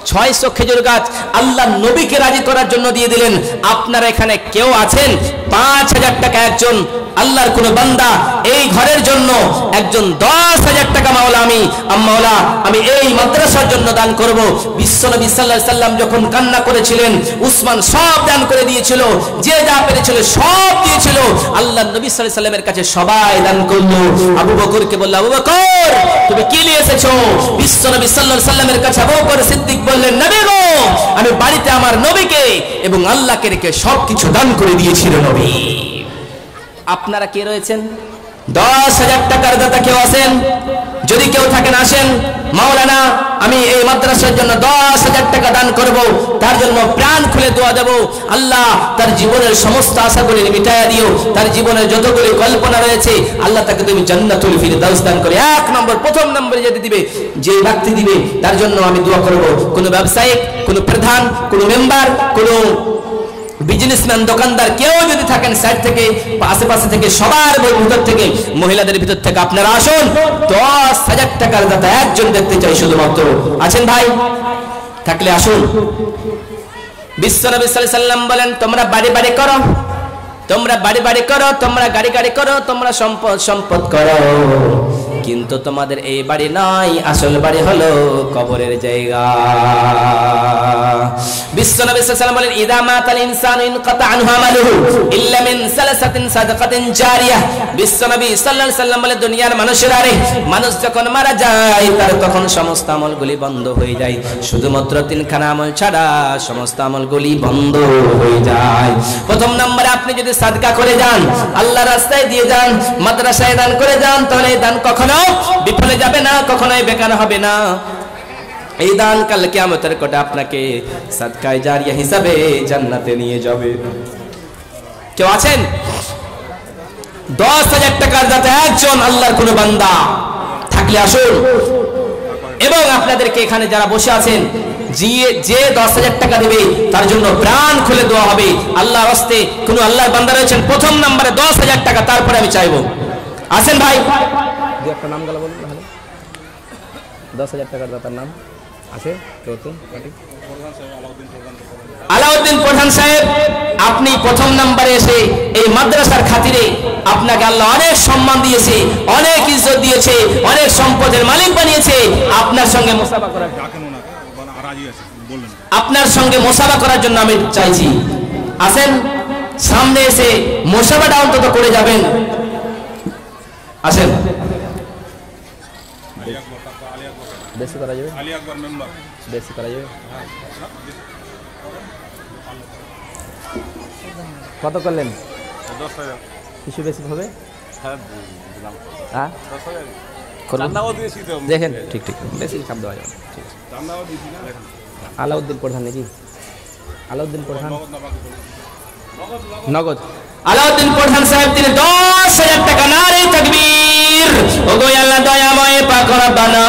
A: 600 খেজুর গাছ আল্লাহ নবীকে রাজি করার জন্য দিয়ে দিলেন। আপনারা এখানে কেউ আছেন 5000 টাকা একজন আল্লাহর কোন বান্দা এই ঘরের জন্য একজন 10,000 টাকা মাওলা আমি এই মাদ্রাসার জন্য দান করব। বিশ্বনবী সাল্লাল্লাহু আলাইহি সাল্লাম যখন কান্না করেছিলেন, উসমান সব দান করে দিয়েছিল, যে যা পেরেছিল সব দিয়েছিল। আল্লাহর নবী সাল্লাল্লাহু আলাইহি সাল্লামের কাছে সবাই দান করলো। আবু বকরকে বলল, আবু বকর তুমি কি নিয়ে এসেছো? বিশ্বনবী সাল্লাল্লাহু আলাইহি সাল্লামের কাছে আবু বকর সিদ্দিক বললেন, নবী গো, আমি বাড়িতে আমার নবীকে এবং আল্লাহকে রেখে সবকিছু দান করে দিয়েছিল নবী। আপনারা কে রয়েছেন? 10,000 টাকার দাতা কেউ আছেন? যদি কেউ থাকেন আসেন, মাওলানা আমি এই মাদ্রাসার জন্য 10,000 টাকা দান করব, তার জন্য প্রাণ খুলে দোয়া দেব, আল্লাহ তার জীবনের সমস্ত আশাগুলি মিটাইয়া দিও, তার জীবনের যতগুলি কল্পনা রয়েছে আল্লাহ তাকে তুমি জান্নাতুল ফিরদাউস দান করে। প্রথম নম্বরে যদি দিবে, যে ব্যক্তি দিবে তার জন্য আমি দোয়া করব। কোনো ব্যবসায়িক, কোনো প্রধান, কোনো মেম্বার, কোনো বিজনেসম্যান, দোকানদার কেউ যদি থাকেন সাইড থেকে, আশেপাশে থেকে, সবার ভিতর থেকে, মহিলাদের ভিতর থেকে আপনারা আসুন। 10,000 টাকার দাতা একজন দেখতে চাই শুধুমাত্র। আছেন ভাই? থাকলে আসুন। বিশ্বনবী সাল্লাল্লাহু আলাইহি সাল্লাম বলেন, তোমরা বাড়ি বাড়ি করো, তোমরা বাড়ি বাড়ি করো, তোমরা গাড়ি গাড়ি করো, তোমরা সম্পদ সম্পদ করো, কিন্তু তোমাদের এই বাড়ি নয়, আসল বাড়ি হলো কবরের জায়গা। বিশ্বনবী সাল্লাল্লাহু আলাইহি ওয়াসাল্লাম বলেন, ইদা মাতাল ইনসানু ইনকাতা আনহু আমালুহু ইল্লা মিন সালাসাতিন সাদাকাতিন জারিয়াহ। বিশ্বনবী সাল্লাল্লাহু আলাইহি ওয়াসাল্লাম বলে, দুনিয়ার মানুষেরা রে, মানুষ যখন মারা যায় তার তখন সমস্ত আমলগুলি বন্ধ হয়ে যায়, শুধুমাত্র 3খানা আমল ছাড়া সমস্ত আমলগুলি বন্ধ হয়ে যায়। প্রথম নম্বরে আপনি যদি সাদকা করে যান, আল্লাহর রাস্তায় দিয়ে যান, মাদ্রাসায় দান করে যান, তাহলে এই দান কখনো বিফলে যাবে না, কখনোই বেকার হবে না। এই দান কাল কিয়ামতের কোটে আপনাকে সাদকায়ে জারিয়া হিসাবে জান্নাতে নিয়ে যাবে। কেউ আছেন? 10,000 টাকার দাতা একজন আল্লাহর কোন বান্দা থাকলে আসুন। এবং আপনাদেরকে এখানে যারা বসে আছেন, যে 10,000 টাকা দেবে তার জন্য প্রাণ খুলে দেওয়া হবে। আল্লাহর রাস্তায় কোন আল্লাহর বান্দা রয়েছেন, প্রথম নম্বরে 10,000 টাকা, তারপরে আমি চাইবো। আছেন ভাই? দু একটা নাম গলা বলুন তাহলে। 10,000 টাকার দাতার নাম আছে? আলাউদ্দিন প্রধান সাহেব, আপনি প্রথম নম্বরে এসে এই মাদ্রাসার খাতিরে আপনাকে আল্লাহ অনেক সম্মান দিয়েছে, অনেক ইজ্জত দিয়েছে, অনেক সম্পদের মালিক বানিয়েছে। আপনার সঙ্গে মুসাফা করার জন্য আমি চাইছি, আসেন সামনে এসে মুসাফাটা অন্তত করে যাবেন। আসেন। বেশি করা যাবে, বেশি করা যাবে। কত করলেন? 10,000। কিছু বেশি হবে? হ্যাঁ, দেখেন ঠিক ঠিক, বেশি খাপ দেওয়া যাবে। ঠিক আছে। আলাউদ্দিন প্রধান নাকি? আলাউদ্দিন প্রধান নগদ। আলাউদ্দিন প্রধান সাহেব তিনি 10,000 টাকা। নারে তাকবীর। ওগো আল্লাহ দয়াময় পাক রব্বানা,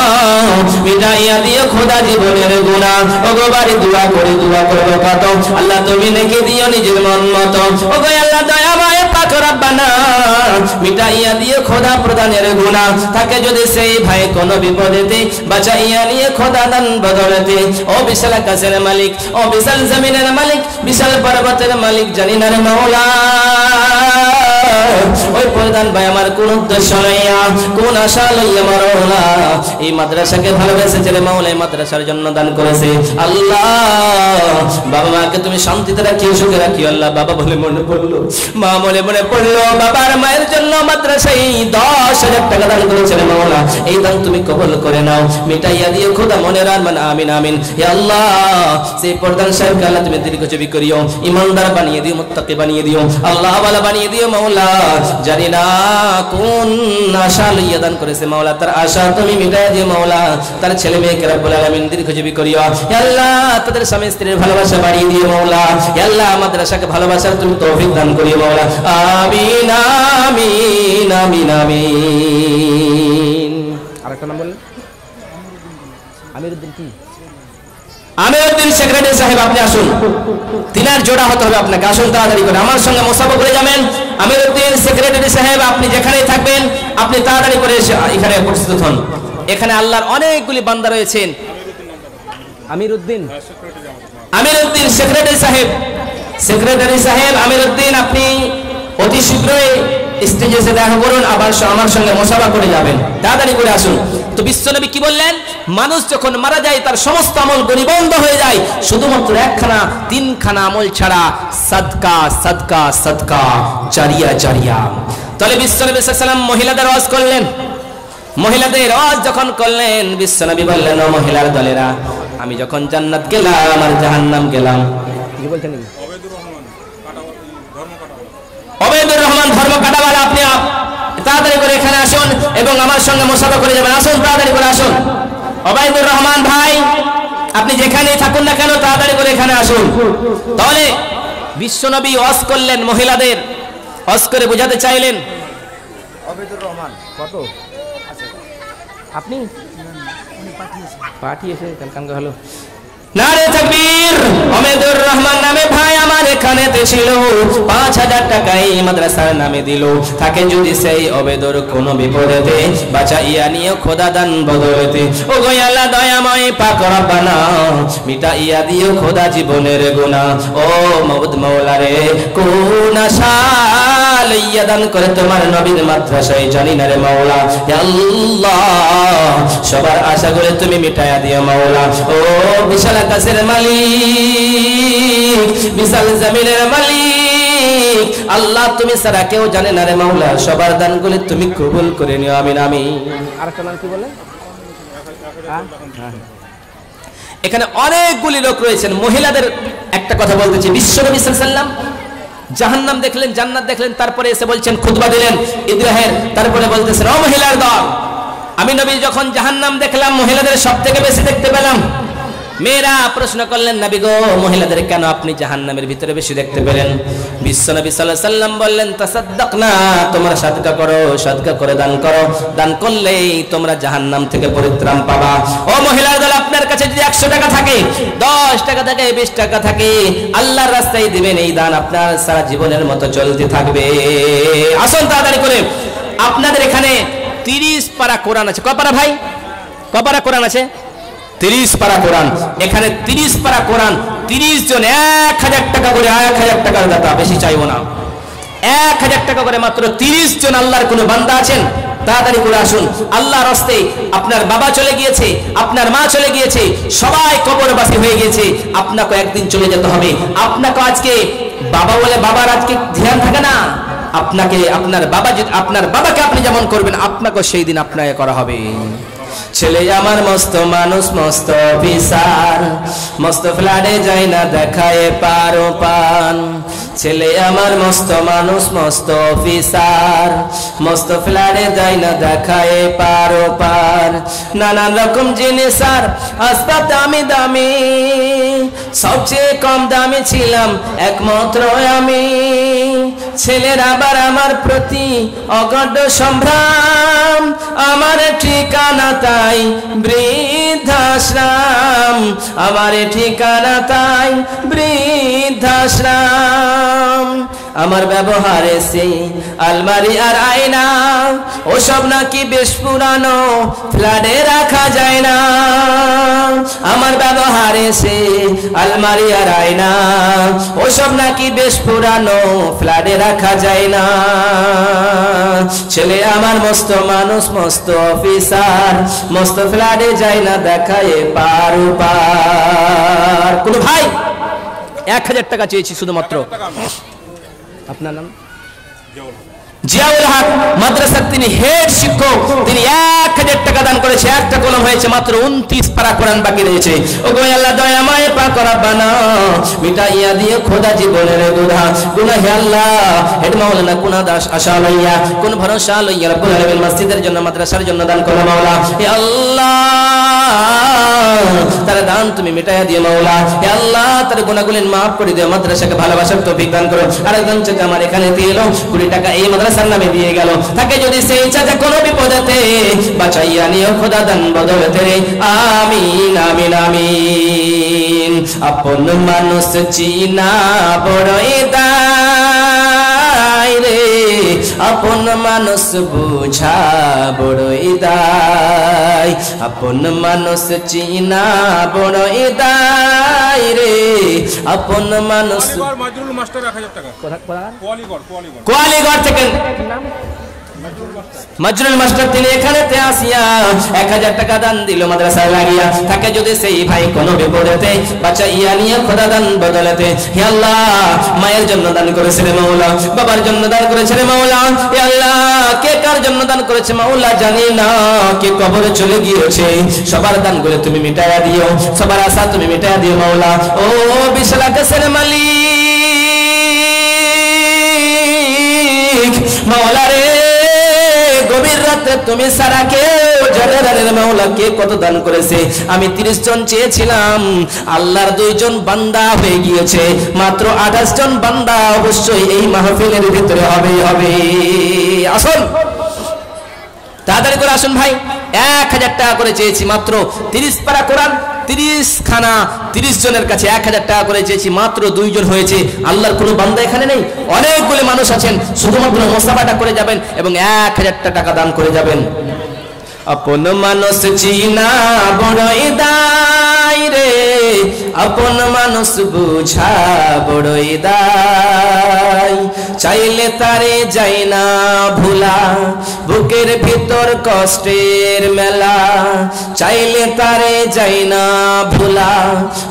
A: মিটাইয়া দিও খোদা জীবনের গুনাহ। ওগো বাড়ি দোয়া করে দোয়া করব কত, আল্লাহ তুমি নেকি দিও নিজের মন মতো। ওগো আল্লাহ দয়াময় পাক রব্বানা, মিটাইয়া দিও খোদা প্রদানের গুনাহ। থাকে যদি সেই ভাই কোন বিপদেতে, বাঁচাইয়া নিয়ে খোদা দান বদলতে। ও বিশাল আকাশের মালিক, ও বিশাল জমিনের মালিক, বিশাল পর্বতের মালিক, জানি না রে মাওলা ওই প্রধান ভাই আমার কোন উদ্দেশ্য লইয়া, কোন আশা লইয়া মাওলা এই মাদ্রাসাকে ভালোবেসেছে রে মাওলা, এই মাদ্রাসার জন্য দান করেছে। আল্লাহ বাবা মাকে তুমি শান্তিতে রাখিও, সুখে রাখিও। আল্লাহ বাবা বলে মনে পড়লো, মা বলে মনে পড়লো, বাবার মায়ের জন্য মাদ্রাসায় 10,000 টাকা দান করেছে রে মাওলা। এই দান তুমি কবুল করে নাও, মিটাইয়া দিও খোদা মনের আরমান। আমিন আমিন। ইয়া আল্লাহ সেই প্রধান সাহেবকে আল্লাহ তুমি দীর্ঘজীবী করিও, ইমানদার বানিয়ে দিও, মুত্তাকি বানিয়ে দিও, আল্লাহ ওয়ালা বানিয়ে দিও মাওলা। জানি না কোন আশা লইয়া দান করেছে মাওলা, তার আশা তুমি মিটাইয়া দিও মাওলা। তার ছেলে মেয়েকে রব্বুল আলামিন দীর্ঘজীবী করিও। ইয়া আল্লাহ তাদের স্বামী স্ত্রীর ভালোবাসা বাড়িয়ে দিও মাওলা। ইয়া আল্লাহ মাদ্রাসাকে ভালোবাসার তুমি তৌফিক দান করিও মাওলা। আমিন আমিন আমিন আমিন। আরেকটা নাম বলেন। আমিরউদ্দিন কি? আমিরউদ্দিন সেক্রেটারি সাহেব, আপনি আসুন। তিনার জোড়া হতে হবে আপনাকে, আসুন তাড়াতাড়ি করে আমার সঙ্গে মুসাফা করে যাবেন। আমিরউদ্দিন সেক্রেটারি সাহেব, আপনি যেখানেই থাকবেন আপনি তাড়াতাড়ি করে এসে এখানে উপস্থিত হন। এখানে আল্লাহর অনেকগুলি বান্দা রয়েছেন। আমিরউদ্দিন, আমিরউদ্দিন সেক্রেটারি সাহেব, সেক্রেটারি সাহেব আমিরউদ্দিন, আপনি অতি শীঘ্রই স্টেজে এসে দেখা করুন, আবার আমার সঙ্গে মুসাফা করে যাবেন। তাড়াতাড়ি করে আসুন। তো বিশ্বনবী কি বললেন? মানুষ যখন মারা যায় তার সমস্ত আমল বন্ধ হয়ে যায়, শুধুমাত্র 3খানা আমল ছাড়া, সাদকা সাদকা সাদকা জারিয়া জারিয়া। তাহলে বিশ্বনবী সাল্লাল্লাহু আলাইহি ওয়াসাল্লাম মহিলাদের ওয়াজ করলেন। মহিলাদের ওয়াজ যখন করলেন, বিশ্বনবী বললেন, ও মহিলার দলেরা, আমি যখন জান্নাত গেলাম আর জাহান্নাম গেলাম। কি বলছেন? ওবায়দুর রহমান ধর্ম কাটাওয়ালা, আপনি তাড়াতাড়ি করে এখানে আসুন এবং আমার আমার সঙ্গে মুসাফা করে যাবেন। আসুন, তাড়াতাড়ি করে আসুন। ওবায়দুর রহমান ভাই, আপনি যেখানেই থাকুন না কেন তাড়াতাড়ি করে এখানে আসুন। তাহলে বিশ্বনবী ওয়াজ করলেন, মহিলাদের ওয়াজ করে বোঝাতে চাইলেন।
C: ওবায়দুর রহমান কত
A: আপনি পাঠিয়েছে কালকে হলো। নারে তাকবীর। ওবায়দুর রহমান নামে ভাই আমার এখানেতে ছিল, 5000 টাকা এই মাদ্রাসার নামে দিল। থাকে যদি সেই ওবায়দুর কোনো বিপদেতে, বাঁচাইয়া নিও খোদা দান বদলেতে। ও গো আল্লাহ দয়াময় পাক রব্বানা, মিটাইয়া দিও খোদা জীবনের গুনাহ। ও মাবুদ মাওলা রে, কোন আশা লইয়া দান করে তোমার নবীর মাদ্রাসায় জানি না রে মাওলা। ইয়া আল্লাহ, সবার আশাগুলো তুমি মিটাইয়া দিও মাওলা। ও বিশাল আকাশের মালিক, বিশাল জমিনের মালিক, আল্লাহ তুমি ছাড়া কেউ জানে না রে মাওলা। সবার দানগুলো তুমি কবুল করে নিও, আমিন আমিন। আরেকটা নাম কি বলে? এখানে অনেকগুলি লোক রয়েছেন। মহিলাদের একটা কথা বলতেছি। বিশ্বনবী সাল্লাল্লাহু আলাইহি ওয়াসাল্লাম জাহান্নাম দেখলেন, জান্নাত দেখলেন, তারপরে এসে বলছেন, খুতবা দিলেন ঈদগাহের, তারপরে বলতেছেন, ও মহিলার দল, আমি নবী যখন জাহান্নাম দেখলাম মহিলাদের সবথেকে বেশি দেখতে পেলাম। মেয়েরা প্রশ্ন করলেন, নবী গো, মহিলাদের কেন আপনি জাহান্নামের ভিতরে বেশি দেখতে পেলেন? বিশ্বনবী সাল্লাল্লাহু আলাইহি ওয়াসাল্লাম বললেন, তাসাদদাকনা, তোমরা সাদকা করো, সাদকা করে দান করো, দান করলেই তোমরা জাহান্নাম থেকে পরিত্রাণ পাবা। ও মহিলার দল, আপনার কাছে যদি 100 টাকা থাকে, 10 টাকা থাকে, 20 টাকা থাকে, আল্লাহর রাস্তায় দিবেন, এই দান আপনার সারা জীবনের মতো চলতে থাকবে। আসুন তাড়াতাড়ি করে। আপনাদের এখানে 30 পারা কোরআন আছে। কয় পারা ভাই? কয় পারা কোরআন আছে? 30 পারা কোরআন। এখানে 30 পারা কোরআন, 30 জন 1000 টাকা করে, 1000 টাকার দাতা, বেশি চাইবো না। 1000 টাকা করে মাত্র 30 জন আল্লাহর কোন বান্দা আছেন, তাড়াতাড়ি করে আসুন। আল্লাহর রাস্তায় আপনার বাবা চলে গিয়েছে, আপনার মা চলে গিয়েছে, সবাই কবরবাসী হয়ে গিয়েছে, আপনাকে একদিন চলে যেতে হবে। আপনাকে আজকে বাবা বলে বাবার আজকে ধ্যান থাকে না। আপনাকে আপনার বাবাকে আপনি যেমন করবেন, আপনাকে সেই দিন আপনাকে করা হবে। ছেলে আমার মস্ত মানুষ, মস্ত অফিসার, মস্ত ফ্ল্যাটে যাই না দেখায় পারো পান। ছেলে আমার মস্ত মানুষ, মস্ত অফিসার, মস্ত ফ্ল্যাটে যাই না দেখায় পারো পান। নানান রকম জিনিস আর আসবাব দামি দামি, সবচেয়ে কম দামি ছিলাম একমাত্র আমি। ছেলের আবার আমার প্রতি অগণ্য সম্ভ্রম, আমার ঠিকানা তাই বৃদ্ধাশ্রম, আমার ঠিকানা তাই বৃদ্ধাশ্রম। আমার ব্যবহারে সেই আলমারি আর আয়না, ওসব নাকি বেশ পুরানো, ফ্ল্যাটে রাখা যায় না। আমার ব্যবহারে সে আলমারি আর আয়না, ওসব নাকি বেশ পুরানো, ফ্ল্যাটে রাখা যায় না। ছেলে আমার মস্ত মানুষ, মস্ত অফিসার, মস্ত ফ্ল্যাটে যায় না দেখায় পারু পার। কোন ভাই 1000 টাকা চেয়েছি শুধুমাত্র। আপনার নাম? জিয়াউল হক, মাদ্রাসার তিনি হেড শিক্ষক, তিনি 1000 টাকা দান করেছে। একটা কলম হয়েছে, মাত্র 29 পারা কোরআন বাকি রয়েছে। ও গো আল্লাহ দয়াময় পাক রব্বানা, মিটাইয়া দিয়ে খোদা জীবনের গুনাহ। হে আল্লাহ, হেড মাওলানা কুনা দাস আশা লইয়া, কোন ভরসা লইয়া রব্বুল আলামিন মসজিদের জন্য, মাদ্রাসার জন্য দান করো মাওলা। হে আল্লাহ, তার দান তুমি মিটাইয়া দিও মাওলা। হে আল্লাহ, তার গুনাহগুলো মাফ করে দিও, মাদ্রাসাকে ভালোবাসার তৌফিক দান করো। আরেকজন চাচা আমার এখানে দিল 20 টাকা, এই মাদ্রাসার নামে দিয়ে গেল। তাকে যদি সেই চাচা কোনো বিপদেতে বাঁচাইয়া নিও খোদা দান বদলেতে। আমিন আমিন আমিন। আপন মানুষ চিনা বড়ই দায় রে, আপন মানুষ বুঝা বড়ই দায়। আপন মানুষ চিনা বড়ই দায় রে, আপন মানুষ।
D: মাজরুল মাস্টার 1000 টাকা।
A: কোয়ালিগড় থেকে মাজরুল মাস্টার, তিনি এখানে আসিয়া 1000 টাকা দান দিল মাদ্রাসায় লাগিয়া। তাকে যদি সেই ভাই কোনো বিপদেতে বাঁচাইয়া নিয়ে খোদা দান বদলেতে। হে আল্লাহ, মায়ের জন্য দান করেছে রে মাওলা, বাবার জন্য দান করেছে রে মাওলা। হে আল্লাহ, কে কার জন্য দান করেছে মাওলা জানি না, কে কবরে চলে গিয়েছে, সবার দানগুলো তুমি মিটাইয়া দিও, সবার আশা তুমি মিটাইয়া দিও মাওলা। ও বিশাল আকাশের মালিক মাওলা রে, গভীর দুনিয়াতে তুমি ছাড়া কেউ জানে না রে মাওলা কে কত দান করেছে। আমি 30 জন চেয়েছিলাম, আল্লাহর 2 জন বান্দা হয়ে গিয়েছে, মাত্র 28 জন বান্দা অবশ্যই এই মাহফিলের ভিতরে হবে। আসুন তাড়াতাড়ি করে আসুন ভাই, 1000 টাকা করে চেয়েছি, মাত্র 30 পারা কোরআন 30 খানা 30 জনের কাছে 1000 টাকা করে চেয়েছি, মাত্র 2 জন হয়েছে। আল্লাহর কোনো বান্দা এখানে নেই, অনেকগুলো মানুষ আছেন, শুধুমাত্র মুসাফাটা করে যাবেন এবং 1000 টাকা দান করে যাবেন। আপন মানুষ চিনা বড়ই দায় রে, আপন মানুষ বুঝা বড়ই দায়, চাইলে তারে যাই না ভুলা, বুকের ভিতর কষ্টের মেলা, চাইলে তারে যাই না ভুলা,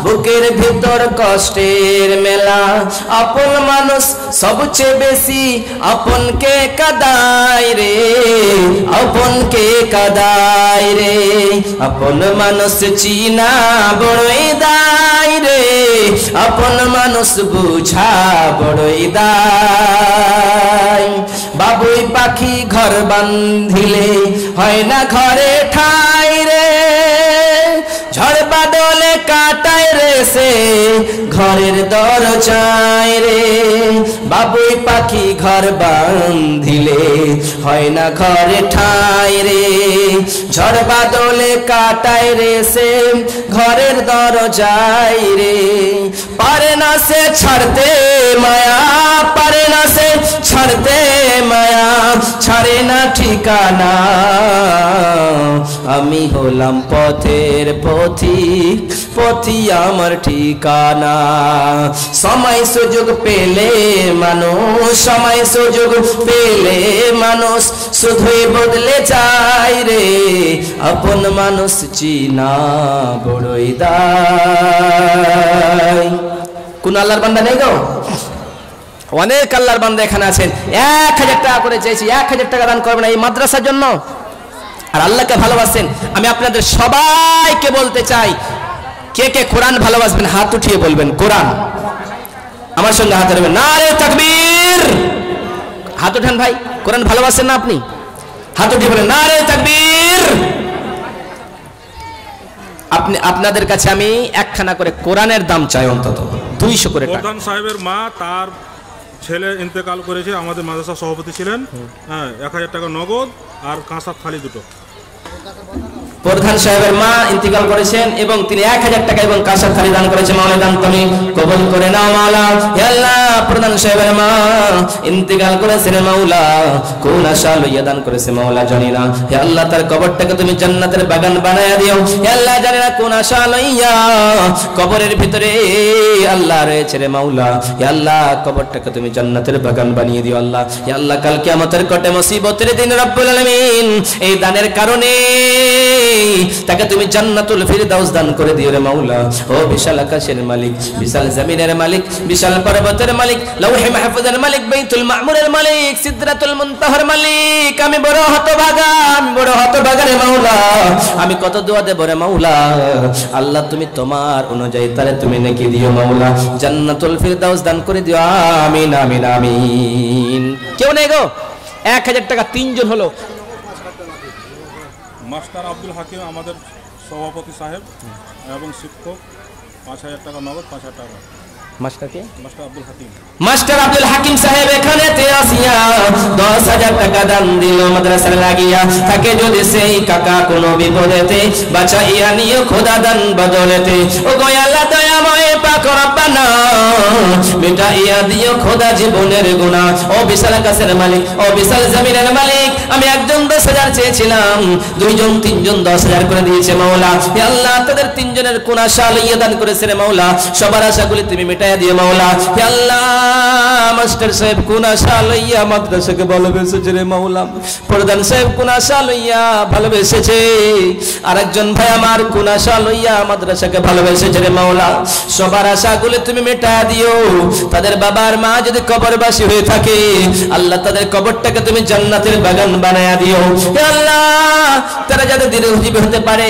A: বুকের ভিতর কষ্টের মেলা। আপন মানুষ সবচেয়ে বেশি আপনকে কাদায় রে, আপনকে কাদায় রে, আপন মানুষ চিনা বড়ই দায় রে, আপন মানুষ বুঝা বড়ই দায়। বাবুই পাখি ঘর বাঁধিলে হয় না ঘরে ঠাই রে, ঝড় বাদলে কাটায় রে সে ঘরের দরজায় রে। বাবুই পাখি ঘর বাঁধিলে হয় না ঘরে ঠাই রে, ঝড় বাদলে কাটায় রে সে ঘরের দরজায় রে। পারে না সে ছাড়তে মায়া, পারে না সে ছাড়তে মায়া, ছাড়ে না ঠিকানা। আমি হলাম পথের পথিক, পথি আমার ঠিকানা। সময় সুযোগ পেলে মানুষ, সময় সুযোগ পেলে মানুষ শুধুই বদলে যায় রে, আপন মানুষ চিনা বড়ই দায়। কোন আল্লাহর বান্দা নেই গো? অনেক আল্লাহর বান্দা এখানে আছেন। 1000 টাকা করে চেয়েছি, 1000 টাকা দান করবেন এই মাদ্রাসার জন্য, আর আল্লাহকে ভালোবাসেন। আমি আপনাদের সবাইকে বলতে চাই, কে কে কোরআন ভালোবাসবেন হাত উঠিয়ে বলবেন কোরআন। আমার সঙ্গে হাত ধরবেন, নারে তাকবীর। হাত উঠান ভাই, কোরআন ভালোবাসেন না আপনি? হাত উঠিয়ে বলেন নারে তাকবীর। আপনাদের কাছে আমি 1 খানা করে কোরআনের দাম চাই, অন্তত 200 করে টাকা।
D: প্রধান সাহেবের মা তার ছেলে ইন্তেকাল করেছে, আমাদের মাদ্রাসা সভাপতি ছিলেন। হ্যাঁ, 1000 টাকা নগদ আর কাঁসার থালি 2টো।
A: প্রধান সাহেবের মা ইন্তিকাল করেছেন এবং তিনি 1000 টাকা এবং কাঁসার থালি দান করেছেন। মাওলা দান তুমি কবুল করে নাও মাওলা। হে আল্লাহ, প্রধান সাহেবের মা ইন্তিকাল করেছেন মাওলা, কোন আশা লইয়া দান করেছে মাওলা জানি না। হে আল্লাহ, তার কবরটাকে তুমি জান্নাতের বাগান বানায়া দিও। হে আল্লাহ, জানি না কোন আশা লইয়া কবরের ভিতরে আল্লাহ রয়েছে রে মাওলা। হে আল্লাহ, কবরটাকে তুমি জান্নাতের বাগান বানিয়ে দিও আল্লাহ। হে আল্লাহ, কাল কিয়ামতের কটে মুসিবতের দিন রব্বুল আলামিন এই দানের কারণে তাকে তুমি জান্নাতুল ফিরদাউস দান করে দিও রে মাওলা। ও বিশাল আকাশের মালিক, বিশাল জমিনের মালিক, বিশাল পর্বতের মালিক, লৌহে মাহফুজের মালিক, বাইতুল মামুরের মালিক, সিদরাতুল মুনতাহার মালিক, আমি বড় হতভাগা, আমি বড় হতভাগা রে মাওলা। আমি কত দোয়া দেব রে মাওলা। আল্লাহ, তুমি তোমার অনুযায়ী তারে তুমি নেকি দিও মাওলা, জান্নাতুল ফিরদাউস দান করে দিও। আমিন আমিন আমিন। কেউ নেই গো? 1000 টাকা 3 জন হলো।
D: মাস্টার আব্দুল হাকিম আমাদের সভাপতি সাহেব এবং শিক্ষক 5000 টাকা নগদ, 5000 টাকা।
A: মাস্টার কে?
D: মাস্টার আব্দুল হাকিম।
A: মাস্টার আব্দুল হাকিম সাহেব এখানে তে আসিয়া 10000 টাকা দান দিল মাদ্রাসার লাগিয়া। তাকে যদি সেই কাকা কোনো বিপদেতে বাঁচাইয়া নিও খোদা দান বদলেতে। ও গো আল্লাহ দয়াময় পাক রব্বানা, মিটাইয়া দিও খোদা জীবনের গুনাহ। ও বিশাল আকাশের মালিক, ও বিশাল জমিনের মালিক, আমি একজন 10000 চেয়েছিলাম, 2 জন 3 জন 10000 করে দিয়েছে মাওলা। হে আল্লাহ, তাদের 3 জনের কোন আশা লইয়া দান করেছে রে মাওলা, সবার আশাগুলি তুমি মিটাইয়া দিও মাওলা। হে আল্লাহ, মাস্টার সাহেব কোন আশা লইয়া মাদ্রাসাকে ভালোবেসেছে রে মাওলা, প্রধান সাহেব কোন আশা লইয়া ভালোবেসেছে, আরেকজন ভাই আমার কোন আশা লইয়া মাদ্রাসাকে ভালোবেসেছে রে মাওলা, সবার আশাগুলি তুমি মিটাইয়া দিও। তাদের বাবার মা যদি কবরবাসী হয়ে থাকে, আল্লাহ তাদের কবরটাকে তুমি জান্নাতের বাগান বানায়া দিও। হে আল্লাহ, তারা যাতে দীর্ঘজীবী হতে পারে,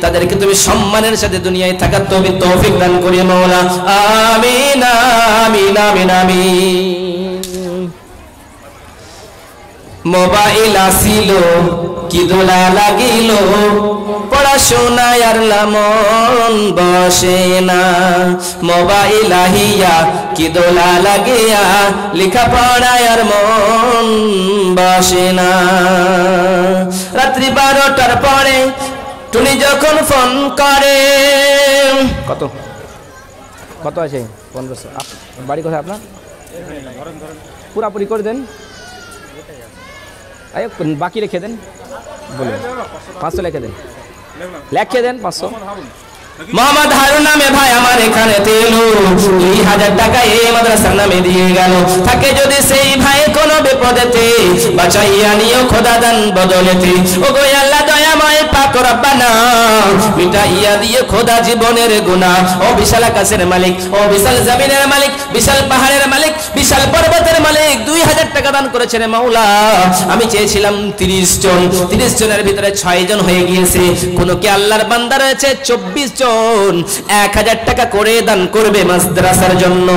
A: তাদেরকে তুমি সম্মানের সাথে দুনিয়ায় থাকার তৌফিক দান করিও মাওলা। আমিন আমিন আমিন আমিন। মোবাইল আসিল কি দোলা লাগিল, পড়াশোনায় আর মন বসে না। মোবাইল আহিয়া কি দোলা লাগিয়া, লেখাপড়ায় আর মন বসে না। রাত্রি 12টার পরে টুনি যখন ফোন করে, কত কত আছে? 1500। বাড়ি কোথায় আপনার? পুরাপুরি করে দেন, বাকি রেখে দেন, বলুন 500 লিখে দেন, লিখে দেন 500। মোহাম্মদ হারুন নামে ভাই আমার এখানে তেলো 2000 টাকা এই মাদ্রাসার নামে দিয়ে গেল। থাকে যদি সেই ভাই কোনো বিপদেতে, বাঁচাইয়া নিও খোদা দান বদলেতে। ও গো আল্লাহ দয়াময় পাক রব্বানা, মিটাইয়া দিয়ে খোদা জীবনের গুনাহ। ও বিশাল আকাশের মালিক, ও বিশাল জমিনের মালিক, বিশাল পাহাড়ের মালিক, বিশাল পর্বতের মালিক, 2000 টাকা দান করেছেন মাওলা। আমি চেয়েছিলাম 30 জন, 30 জনের ভিতরে 6 জন হয়ে গিয়েছে। কোন কি আল্লাহর বান্দা রয়েছে 24 জন 1000 টাকা করে দান করবে মাদ্রাসার জন্য।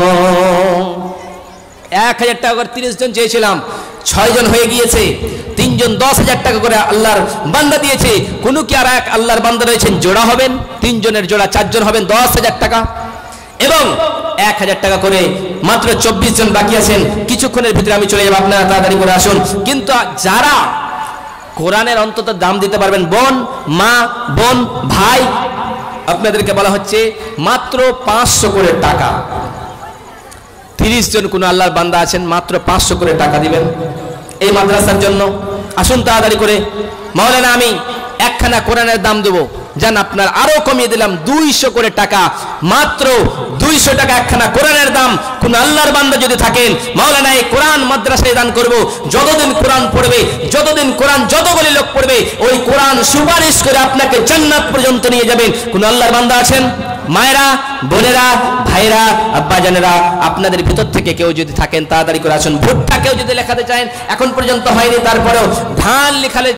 A: 1000 টাকা করে 30 জন চেয়েছিলাম, 6 জন হয়ে গিয়েছে। 3 জন 10,000 টাকা করে আল্লাহর বান্দা দিয়েছে। কোন কি আর এক আল্লাহর বান্দা রয়েছেন জোড়া হবেন, 3 জনের জোড়া 4 জন হবেন 10,000 টাকা, এবং 1000 টাকা করে মাত্র 24 জন বাকি আছেন। কিছুক্ষণের ভিতরে আমি চলে যাব, আপনারা তাড়াতাড়ি করে আসুন। কিন্তু যারা কোরআনের অন্তত দাম দিতে পারবেন, বোন, মা, বোন, ভাই, আপনাদেরকে বলা হচ্ছে মাত্র 500 করে টাকা। 30 জন কোন আল্লাহর বান্দা আছেন, মাত্র 500 করে টাকা দিবেন এই মাদ্রাসার জন্য। আসুন তাড়াতাড়ি করে। মাওলানা আমি একখানা কোরআনের দাম দেবো, জান আপনার আরো কমিয়ে দিলাম 200 করে টাকা, মাত্র 200 টাকা একখানা কোরআনের দাম। কোন আল্লাহর বান্দা যদি থাকেন, মাওলানা এই কোরআন মাদ্রাসায় দান করব। যতদিন কোরআন পড়বে, যতদিন কোরআন যতগুলি লোক পড়বে, ওই কোরআন সুপারিশ করে আপনাকে জান্নাত পর্যন্ত নিয়ে যাবেন। কোন আল্লাহর বান্দা আছেন? মায়েরা, বোনেরা, ভাইরা, আব্বাজানেরা, আপনাদের ভিতর থেকে কেউ যদি থাকেন তাড়াতাড়ি করে আসুন। ভুট্টা কেউ যদি লেখাতে চান, এখন পর্যন্ত হয়নি, তারপরেও ধান লেখালে